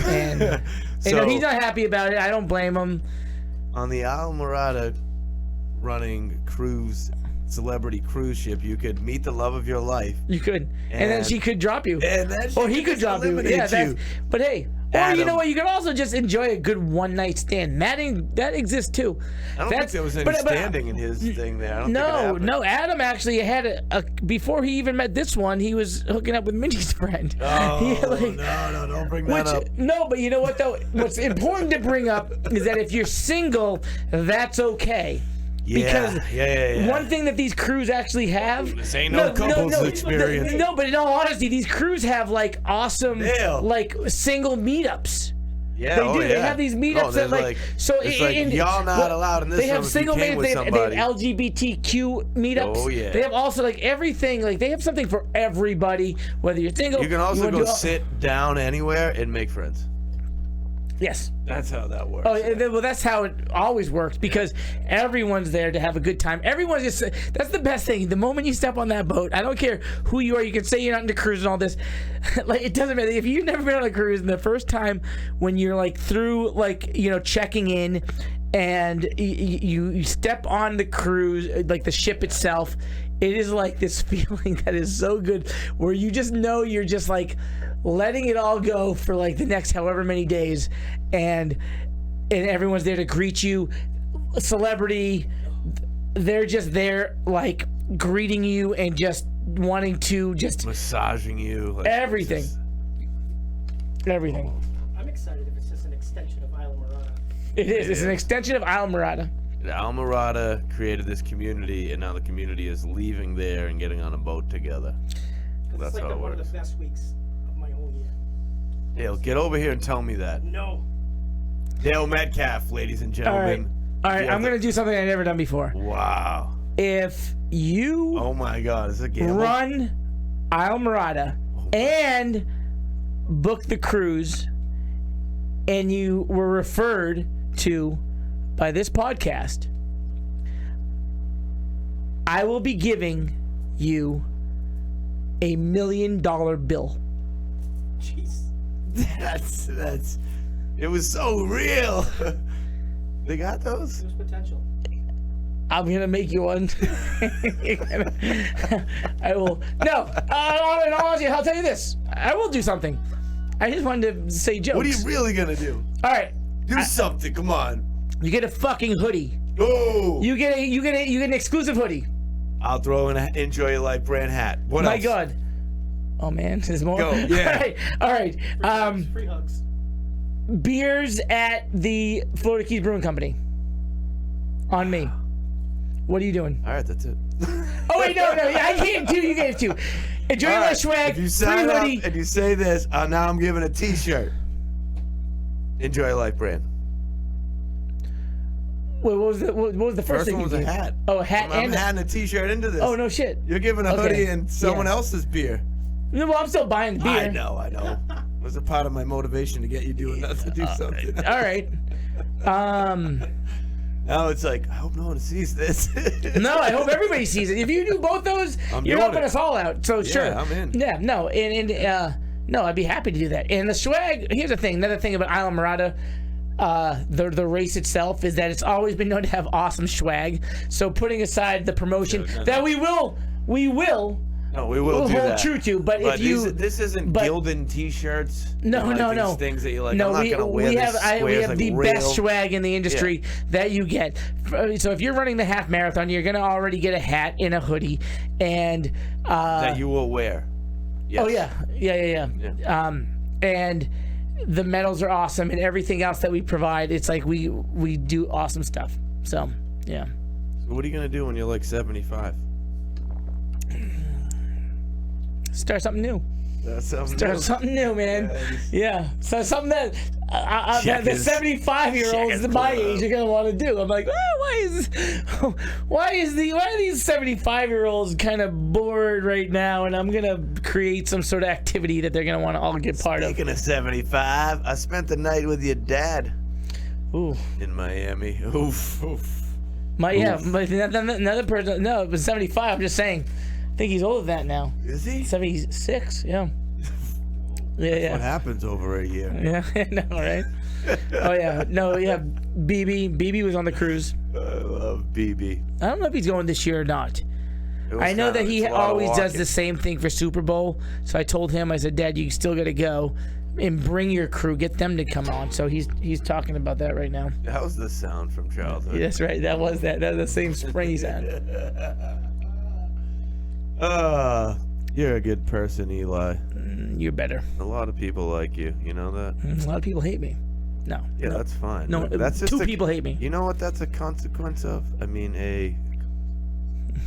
[SPEAKER 2] And you know, he's not happy about it. I don't blame him.
[SPEAKER 4] on the Islamorada Running Celebrity Cruise Ship, you could meet the love of your life.
[SPEAKER 2] You could, and then she could drop you,
[SPEAKER 4] And then she
[SPEAKER 2] or he could
[SPEAKER 4] just
[SPEAKER 2] drop you.
[SPEAKER 4] eliminate
[SPEAKER 2] Yeah,
[SPEAKER 4] you.
[SPEAKER 2] but hey, or you
[SPEAKER 4] Adam.
[SPEAKER 2] know what? You can also just enjoy a good one night stand. That exists too.
[SPEAKER 4] I don't think there was any standing in his thing there. I don't think it happened.
[SPEAKER 2] No. Adam actually had before he even met this one, he was hooking up with Minnie's friend.
[SPEAKER 4] Oh,
[SPEAKER 2] He,
[SPEAKER 4] no, don't bring that up.
[SPEAKER 2] No, but you know what though? What's important to bring up is that if you're single, that's okay. Because
[SPEAKER 4] yeah.
[SPEAKER 2] one thing that these crews actually have.
[SPEAKER 4] This ain't no couples experience.
[SPEAKER 2] No, but in all honesty, these crews have like awesome
[SPEAKER 4] Yeah.
[SPEAKER 2] like single meetups.
[SPEAKER 4] Yeah,
[SPEAKER 2] They do. They have these meetups that like so.
[SPEAKER 4] It's like y'all not allowed in this
[SPEAKER 2] They have
[SPEAKER 4] room if
[SPEAKER 2] single
[SPEAKER 4] you came with
[SPEAKER 2] they have
[SPEAKER 4] somebody.
[SPEAKER 2] LGBTQ meetups.
[SPEAKER 4] Oh, yeah.
[SPEAKER 2] They have also like everything. Like they have something for everybody, whether you're single.
[SPEAKER 4] You can also
[SPEAKER 2] wanna
[SPEAKER 4] go
[SPEAKER 2] do-
[SPEAKER 4] sit down anywhere and make friends.
[SPEAKER 2] Yes.
[SPEAKER 4] That's how that works.
[SPEAKER 2] Oh, well, that's how it always works because everyone's there to have a good time. Everyone's just, that's the best thing. The moment you step on that boat, I don't care who you are. You can say you're not into cruise and all this. Like, it doesn't matter. If you've never been on a cruise and the first time when you're like through, like, you know, checking in and you step on the cruise, like the ship itself, it is like this feeling that is so good where you just know you're just like letting it all go for like the next however many days, and everyone's there to greet you. A celebrity, they're just there like greeting you and just wanting to just
[SPEAKER 4] massaging you. Like,
[SPEAKER 2] everything. Everything.
[SPEAKER 3] I'm excited if it's just an extension of Islamorada.
[SPEAKER 2] It is. It's an extension of Islamorada.
[SPEAKER 4] Islamorada created this community, and now the community is leaving there and getting on a boat together. That's
[SPEAKER 3] It's like
[SPEAKER 4] how it
[SPEAKER 3] one of
[SPEAKER 4] works.
[SPEAKER 3] the best weeks of my whole year.
[SPEAKER 4] Dale, get over here and tell me that.
[SPEAKER 3] No.
[SPEAKER 4] Dale Metcalf, ladies and
[SPEAKER 2] All right.
[SPEAKER 4] gentlemen.
[SPEAKER 2] All right. I'm going to do something I've never done before.
[SPEAKER 4] Wow.
[SPEAKER 2] If you
[SPEAKER 4] Oh my God, is it a gamble?
[SPEAKER 2] run Islamorada and book the cruise and you were referred to by this podcast, I will be giving you $1 million bill.
[SPEAKER 3] Jeez.
[SPEAKER 4] That's. It was so real. They got those?
[SPEAKER 3] There's potential.
[SPEAKER 2] I'm gonna make you one. I will. No, in all honesty, I'll tell you this. I will do something. I just wanted to say jokes.
[SPEAKER 4] What are you really gonna do?
[SPEAKER 2] All right,
[SPEAKER 4] Do something. Come on.
[SPEAKER 2] you get a fucking hoodie.
[SPEAKER 4] Oh.
[SPEAKER 2] You get an exclusive hoodie.
[SPEAKER 4] I'll throw in an Enjoy Your Life brand hat. What
[SPEAKER 2] My
[SPEAKER 4] else?
[SPEAKER 2] God. Oh man, there's more.
[SPEAKER 4] Go, yeah.
[SPEAKER 2] All right.
[SPEAKER 3] Free hugs.
[SPEAKER 2] Beers at the Florida Keys Brewing Company. On me. What are you doing?
[SPEAKER 4] All right, that's it.
[SPEAKER 2] Oh wait, no, I can't do. You get it too. Enjoy
[SPEAKER 4] All
[SPEAKER 2] your
[SPEAKER 4] right,
[SPEAKER 2] swag.
[SPEAKER 4] if you
[SPEAKER 2] Free
[SPEAKER 4] sign up
[SPEAKER 2] hoodie.
[SPEAKER 4] and you say this, now I'm giving a T-shirt. Enjoy Your Life brand.
[SPEAKER 2] Wait, what was the first
[SPEAKER 4] First
[SPEAKER 2] thing
[SPEAKER 4] one
[SPEAKER 2] you
[SPEAKER 4] was a
[SPEAKER 2] gave?
[SPEAKER 4] hat.
[SPEAKER 2] Oh, a hat
[SPEAKER 4] I'm
[SPEAKER 2] and
[SPEAKER 4] adding a T-shirt into this.
[SPEAKER 2] Oh no shit.
[SPEAKER 4] You're giving a
[SPEAKER 2] Okay,
[SPEAKER 4] hoodie and someone
[SPEAKER 2] yeah.
[SPEAKER 4] else's beer.
[SPEAKER 2] No, well, I'm still buying the beer.
[SPEAKER 4] I know. It was a part of my motivation to get you doing that to do something.
[SPEAKER 2] All right.
[SPEAKER 4] Now it's like, I hope no one sees this.
[SPEAKER 2] No, I hope everybody sees it. If you do both those,
[SPEAKER 4] I'm
[SPEAKER 2] you're
[SPEAKER 4] doing
[SPEAKER 2] helping
[SPEAKER 4] it.
[SPEAKER 2] us all out. So sure.
[SPEAKER 4] I'm in.
[SPEAKER 2] Yeah, no, no, I'd be happy to do that. And the swag. Here's the thing. Another thing about Islamorada, the race itself is that it's always been known to have awesome swag. So putting aside the promotion that we will.
[SPEAKER 4] No, we will do
[SPEAKER 2] hold
[SPEAKER 4] that.
[SPEAKER 2] true to, but if you,
[SPEAKER 4] this isn't
[SPEAKER 2] but-
[SPEAKER 4] Gildan T-shirts.
[SPEAKER 2] No,
[SPEAKER 4] and, like,
[SPEAKER 2] no.
[SPEAKER 4] These things that you're like,
[SPEAKER 2] no,
[SPEAKER 4] I'm not gonna wear
[SPEAKER 2] we
[SPEAKER 4] this.
[SPEAKER 2] have we
[SPEAKER 4] squares
[SPEAKER 2] have
[SPEAKER 4] like
[SPEAKER 2] the
[SPEAKER 4] real.
[SPEAKER 2] best swag in the industry that you get. So if you're running the half marathon, you're gonna already get a hat and a hoodie, and
[SPEAKER 4] that you will wear. Yes.
[SPEAKER 2] oh yeah. And the medals are awesome, and everything else that we provide, it's like we do awesome stuff. So yeah.
[SPEAKER 4] So what are you gonna do when you're like 75?
[SPEAKER 2] Start something new.
[SPEAKER 4] That's something.
[SPEAKER 2] Start something new, man. Yeah. So something that
[SPEAKER 4] Check
[SPEAKER 2] the
[SPEAKER 4] his-
[SPEAKER 2] 75-year-olds
[SPEAKER 4] check
[SPEAKER 2] my
[SPEAKER 4] his
[SPEAKER 2] age are gonna want to do. I'm like, why are these 75-year-olds kind of bored right now? And I'm gonna create some sort of activity that they're gonna want to all get part of.
[SPEAKER 4] Speaking of 75, I spent the night with your dad
[SPEAKER 2] Ooh.
[SPEAKER 4] in Miami. Oof.
[SPEAKER 2] But another person. No, it was 75. I'm just saying. I think he's older than that now.
[SPEAKER 4] Is he?
[SPEAKER 2] 76. Yeah.
[SPEAKER 4] What
[SPEAKER 2] Yeah.
[SPEAKER 4] happens over a year?
[SPEAKER 2] Yeah. I know, right? Oh yeah, no, yeah. BB was on the cruise.
[SPEAKER 4] I love BB.
[SPEAKER 2] I don't know if he's going this year or not. I know that he always does the same thing for Super Bowl. So I told him, I said, Dad, you still got to go and bring your crew, get them to come on. So he's talking about that right now.
[SPEAKER 4] That was the sound from childhood.
[SPEAKER 2] Yeah, that's right. That was the same springy sound.
[SPEAKER 4] You're a good person, Eli.
[SPEAKER 2] You're better.
[SPEAKER 4] A lot of people like you. You know that?
[SPEAKER 2] A lot of people hate me. No.
[SPEAKER 4] Yeah,
[SPEAKER 2] no.
[SPEAKER 4] that's fine.
[SPEAKER 2] No,
[SPEAKER 4] that's just
[SPEAKER 2] two people hate me.
[SPEAKER 4] You know what that's a consequence of? I mean, I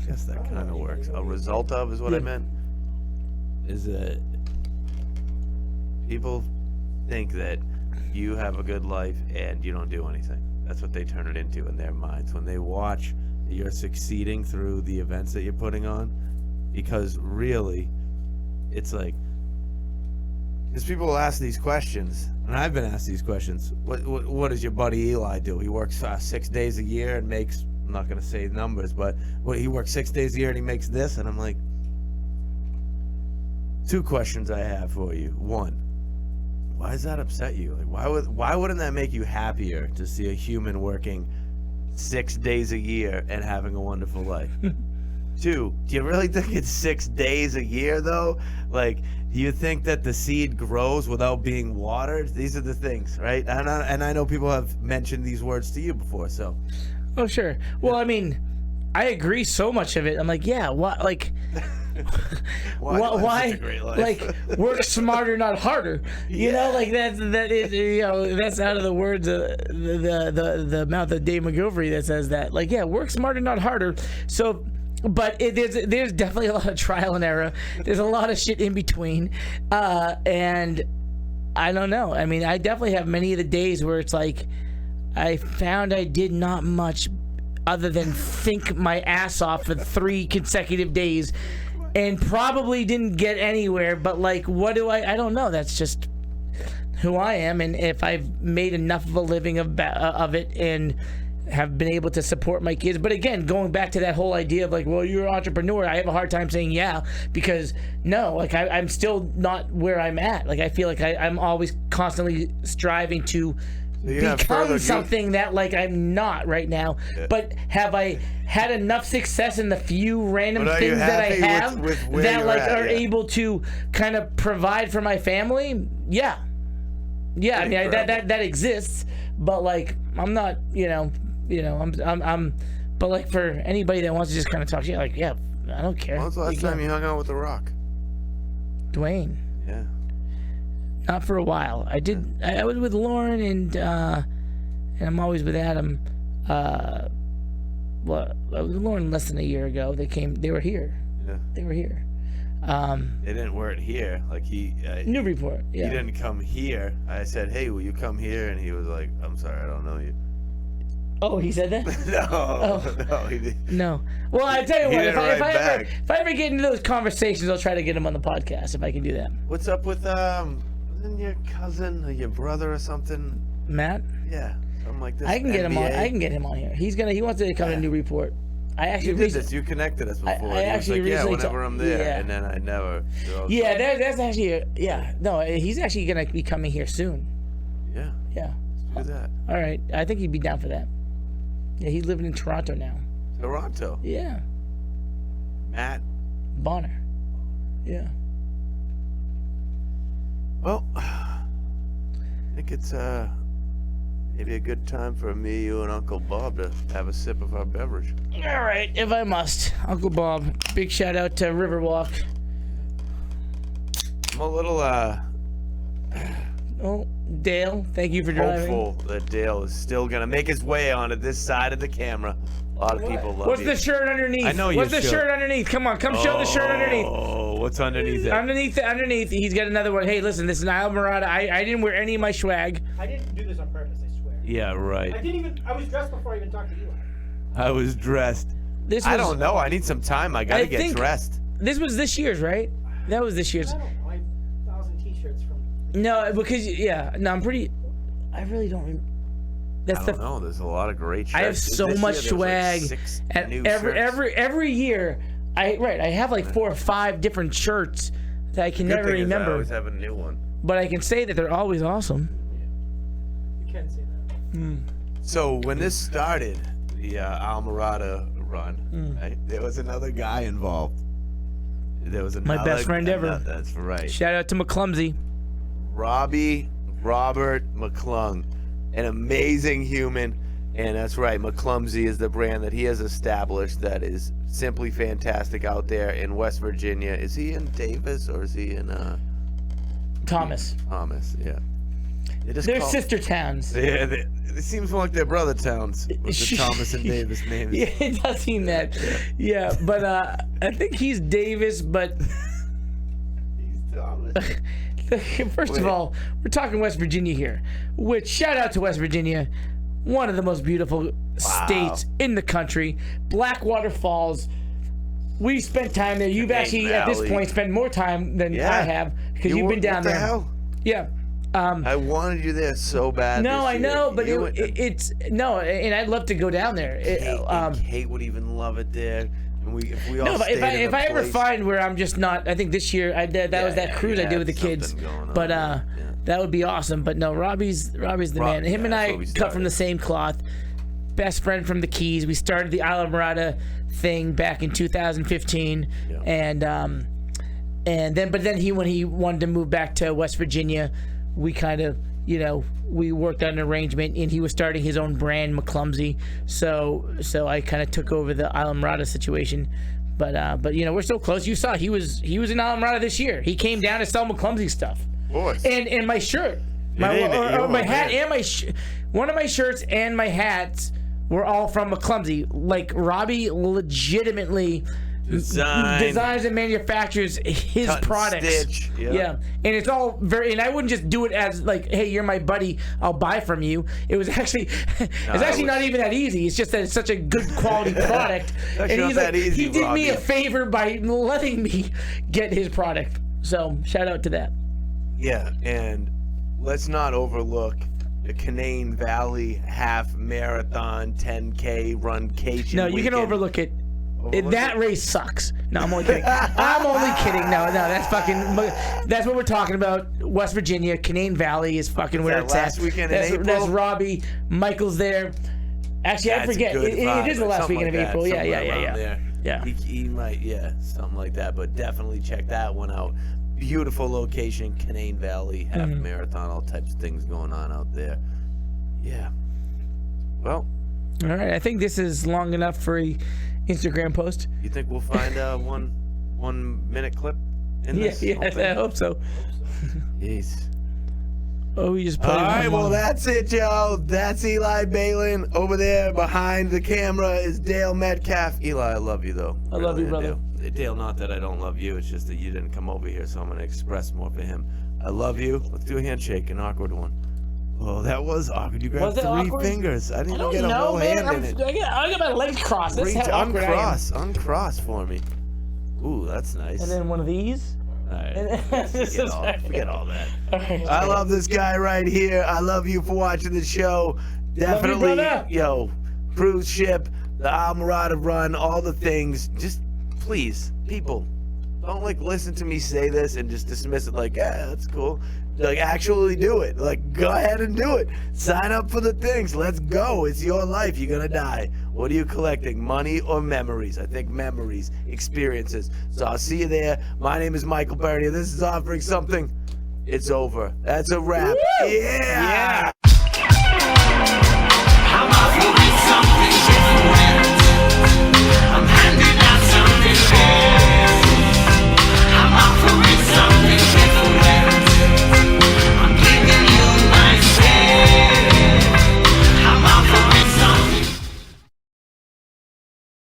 [SPEAKER 4] guess that kind of works. A result of is what I meant. Is that people think that you have a good life and you don't do anything. That's what they turn it into in their minds when they watch that you're succeeding through the events that you're putting on. Because really, it's like, because people will ask these questions, and I've been asked these questions. What does your buddy Eli do? He works 6 days a year and makes, I'm not going to say numbers, but he works 6 days a year and he makes this, and I'm like, two questions I have for you. One, why does that upset you? Like, why wouldn't that make you happier to see a human working 6 days a year and having a wonderful life? Two, do you really think it's 6 days a year though? Like, do you think that the seed grows without being watered? These are the things, right? And I know people have mentioned these words to you before, so.
[SPEAKER 2] Oh sure. Well, I mean, I agree so much of it. I'm like, yeah, what, like. Why like work smarter, not harder? You know, like that is, you know, that's out of the words of the mouth of Dave McGilvery that says that. Like, yeah, work smarter, not harder. So. But there's definitely a lot of trial and error. There's a lot of shit in between, and I don't know. I mean, I definitely have many of the days where it's like I found I did not much other than think my ass off for 3 consecutive days, and probably didn't get anywhere. But like, what do I don't know. That's just who I am, and if I've made enough of a living of it and have been able to support my kids. But again, going back to that whole idea of like, well, you're an entrepreneur, I have a hard time saying yeah, because no, like I'm still not where I'm at. Like I feel like I'm always constantly striving to become something that like I'm not right now. Yeah. But have I had enough success in the few random things that I have that like are able to kind of provide for my family? Yeah. Yeah, I mean that exists, but like I'm not, I'm but like for anybody that wants to just kind of talk shit, like, yeah, I don't care.
[SPEAKER 4] When was the last time you hung out with The Rock?
[SPEAKER 2] Dwayne.
[SPEAKER 4] Yeah.
[SPEAKER 2] Not for a while. I did. I was with Lauren and I'm always with Adam. Well, I was with Lauren less than a year ago. They were here.
[SPEAKER 4] Yeah.
[SPEAKER 2] They were here.
[SPEAKER 4] They weren't here. Like
[SPEAKER 2] Newburyport. Yeah.
[SPEAKER 4] He didn't come here. I said, "Hey, will you come here?" And he was like, "I'm sorry, I don't know you."
[SPEAKER 2] Oh, he said that?
[SPEAKER 4] No, he didn't.
[SPEAKER 2] No. Well, I tell you what, if I ever get into those conversations, I'll try to get him on the podcast if I can do that.
[SPEAKER 4] What's up with wasn't your cousin or your brother or something?
[SPEAKER 2] Matt?
[SPEAKER 4] Yeah, something like this.
[SPEAKER 2] I can get him on. I can get him on here. He wants to come to Newburyport. I actually
[SPEAKER 4] you did this. You connected us before.
[SPEAKER 2] I actually
[SPEAKER 4] was like, whenever I'm there, and then I never.
[SPEAKER 2] Yeah, that's actually no. He's actually gonna be coming here soon.
[SPEAKER 4] Yeah.
[SPEAKER 2] Yeah.
[SPEAKER 4] Let's do that.
[SPEAKER 2] All right, I think he'd be down for that. Yeah, he's living in Toronto now.
[SPEAKER 4] Toronto.
[SPEAKER 2] Yeah.
[SPEAKER 4] Matt
[SPEAKER 2] Bonner. Yeah.
[SPEAKER 4] Well, I think it's maybe a good time for me, you, and Uncle Bob to have a sip of our beverage.
[SPEAKER 2] All right, if I must. Uncle Bob, big shout out to Riverwalk.
[SPEAKER 4] I'm a little
[SPEAKER 2] Oh, Dale, thank you for driving.
[SPEAKER 4] hopeful that Dale is still gonna make his way onto this side of the camera. A lot of people love
[SPEAKER 2] What's
[SPEAKER 4] you.
[SPEAKER 2] the shirt underneath?
[SPEAKER 4] I know
[SPEAKER 2] What's the shirt underneath? Come on, show the shirt underneath.
[SPEAKER 4] Oh, what's underneath it?
[SPEAKER 2] Underneath, he's got another one. Hey, listen, this is an Islamorada. I didn't wear any of my swag.
[SPEAKER 3] I didn't do this on purpose, I swear.
[SPEAKER 4] Yeah, right.
[SPEAKER 3] I was dressed before I even talked to Eli.
[SPEAKER 4] I was dressed. I don't know. I need some time. I gotta get dressed.
[SPEAKER 2] This was this year's, right? That was this year's.
[SPEAKER 3] I don't know. I have 1,000 t-shirts from...
[SPEAKER 2] No, because, I really don't remember.
[SPEAKER 4] I don't know. There's a lot of great shirts.
[SPEAKER 2] I have so much swag. And every year, I have like 4 or 5 different shirts that I can never remember.
[SPEAKER 4] I always have a new one.
[SPEAKER 2] But I can say that they're always awesome.
[SPEAKER 3] The can say that.
[SPEAKER 4] So when this started, the Islamorada run, right? There was another guy involved. There was another,
[SPEAKER 2] My best friend ever.
[SPEAKER 4] That's right.
[SPEAKER 2] Shout out to McClumsy.
[SPEAKER 4] Robert McClung, an amazing human. And that's right, McClumsy is the brand that he has established that is simply fantastic out there in West Virginia. Is he in Davis or is he in
[SPEAKER 2] Thomas.
[SPEAKER 4] Thomas? Yeah.
[SPEAKER 2] They're sister towns.
[SPEAKER 4] Yeah, it seems more like they're brother towns with the Thomas and Davis names.
[SPEAKER 2] Yeah, it does seem that. Yeah, but I think he's Davis, but
[SPEAKER 4] He's Thomas.
[SPEAKER 2] first of all, we're talking West Virginia here, which, shout out to West Virginia, one of the most beautiful states in the country. Blackwater Falls. We've spent time there. You've actually, at this point, spent more time than I have because you've been down
[SPEAKER 4] what the
[SPEAKER 2] there.
[SPEAKER 4] Hell?
[SPEAKER 2] Yeah.
[SPEAKER 4] I wanted you there so bad.
[SPEAKER 2] No,
[SPEAKER 4] this
[SPEAKER 2] I
[SPEAKER 4] year.
[SPEAKER 2] know, but
[SPEAKER 4] You
[SPEAKER 2] it's no, and I'd love to go down there.
[SPEAKER 4] Kate would even love it there. And if we all
[SPEAKER 2] No, but
[SPEAKER 4] stayed in
[SPEAKER 2] if
[SPEAKER 4] a
[SPEAKER 2] I ever
[SPEAKER 4] place-
[SPEAKER 2] find where I'm just not, I think this year that was that cruise I did with the kids.
[SPEAKER 4] something going on,
[SPEAKER 2] But
[SPEAKER 4] yeah.
[SPEAKER 2] that would be awesome. But no, Robbie's the man. Him and
[SPEAKER 4] that's what
[SPEAKER 2] I
[SPEAKER 4] we
[SPEAKER 2] cut from the same cloth. Best friend from the Keys. We started the Islamorada thing back in 2015,
[SPEAKER 4] Yeah.
[SPEAKER 2] and then when he wanted to move back to West Virginia, we kind of we worked out an arrangement, and he was starting his own brand, McClumsy. So I kind of took over the Islamorada situation. But we're so close. You saw he was in Islamorada this year. He came down to sell McClumsy stuff.
[SPEAKER 4] Of course.
[SPEAKER 2] And my shirt, my hat, and one of my shirts and my hats were all from McClumsy. Like, Robbie legitimately designs and manufactures his
[SPEAKER 4] Cut and
[SPEAKER 2] products.
[SPEAKER 4] stitch, yeah.
[SPEAKER 2] And it's all very. And I wouldn't just do it as like, hey, you're my buddy, I'll buy from you. It was actually, not even that easy. It's just that it's such a good quality product.
[SPEAKER 4] That's
[SPEAKER 2] And
[SPEAKER 4] not
[SPEAKER 2] he's
[SPEAKER 4] that
[SPEAKER 2] like,
[SPEAKER 4] easy,
[SPEAKER 2] he did me a
[SPEAKER 4] Robbie.
[SPEAKER 2] favor by letting me get his product. So shout out to that.
[SPEAKER 4] Yeah, and let's not overlook the Canaan Valley Half Marathon 10K run Cation.
[SPEAKER 2] No, you can overlook it.
[SPEAKER 4] Overlook
[SPEAKER 2] That
[SPEAKER 4] it?
[SPEAKER 2] race sucks. No, I'm only kidding. I'm only kidding. No, that's fucking. That's what we're talking about. West Virginia, Canaan Valley is fucking where
[SPEAKER 4] that
[SPEAKER 2] it's
[SPEAKER 4] last
[SPEAKER 2] at.
[SPEAKER 4] weekend in April?
[SPEAKER 2] That's Robbie. Michael's there. Actually, I
[SPEAKER 4] That's a
[SPEAKER 2] forget.
[SPEAKER 4] good
[SPEAKER 2] It
[SPEAKER 4] vibe,
[SPEAKER 2] is the last
[SPEAKER 4] something
[SPEAKER 2] weekend
[SPEAKER 4] like
[SPEAKER 2] of April.
[SPEAKER 4] that,
[SPEAKER 2] Yeah.
[SPEAKER 4] somewhere around there.
[SPEAKER 2] Yeah.
[SPEAKER 4] He might, something like that. But definitely check that one out. Beautiful location, Canaan Valley Half
[SPEAKER 2] Mm-hmm.
[SPEAKER 4] Marathon, all types of things going on out there. Yeah. Well,
[SPEAKER 2] All right. I think this is long enough for a Instagram post.
[SPEAKER 4] you think we'll find a 1 minute clip in this? whole
[SPEAKER 2] I
[SPEAKER 4] thing?
[SPEAKER 2] hope so.
[SPEAKER 4] Jeez.
[SPEAKER 2] Oh, we just put
[SPEAKER 4] All
[SPEAKER 2] it
[SPEAKER 4] right,
[SPEAKER 2] on
[SPEAKER 4] well,
[SPEAKER 2] long.
[SPEAKER 4] that's it, y'all. That's Eli Bailin. Over there behind the camera is Dale Metcalf. Eli, I love you, though.
[SPEAKER 2] I love you, brother.
[SPEAKER 4] Dale, not that I don't love you. It's just that you didn't come over here, so I'm going to express more for him. I love you. Let's do a handshake, an awkward one. Oh, that was awkward. You grabbed
[SPEAKER 2] Was it
[SPEAKER 4] 3
[SPEAKER 2] awkward?
[SPEAKER 4] fingers. I didn't
[SPEAKER 2] I
[SPEAKER 4] even
[SPEAKER 2] don't
[SPEAKER 4] get a
[SPEAKER 2] know,
[SPEAKER 4] whole
[SPEAKER 2] man.
[SPEAKER 4] hand in it.
[SPEAKER 2] I got my legs crossed. That's
[SPEAKER 4] Reach,
[SPEAKER 2] how awkward I am.
[SPEAKER 4] uncross for me. Ooh, that's nice.
[SPEAKER 2] And then one of these.
[SPEAKER 4] All right. Forget all that.
[SPEAKER 2] All right.
[SPEAKER 4] I love this guy right here. I love you for watching the show. Definitely,
[SPEAKER 2] brother.
[SPEAKER 4] Cruise ship, the Islamorada run, all the things. Just please, people, don't listen to me say this and just dismiss it like, yeah, that's cool. Actually do it. Go ahead and do it. Sign up for the things. Let's go. It's your life. You're gonna die. What are you collecting? Money or memories? I think memories, experiences. So I'll see you there. My name is Michael Bernier. This is Offering Something. It's over. That's a wrap.
[SPEAKER 2] Woo!
[SPEAKER 4] Yeah.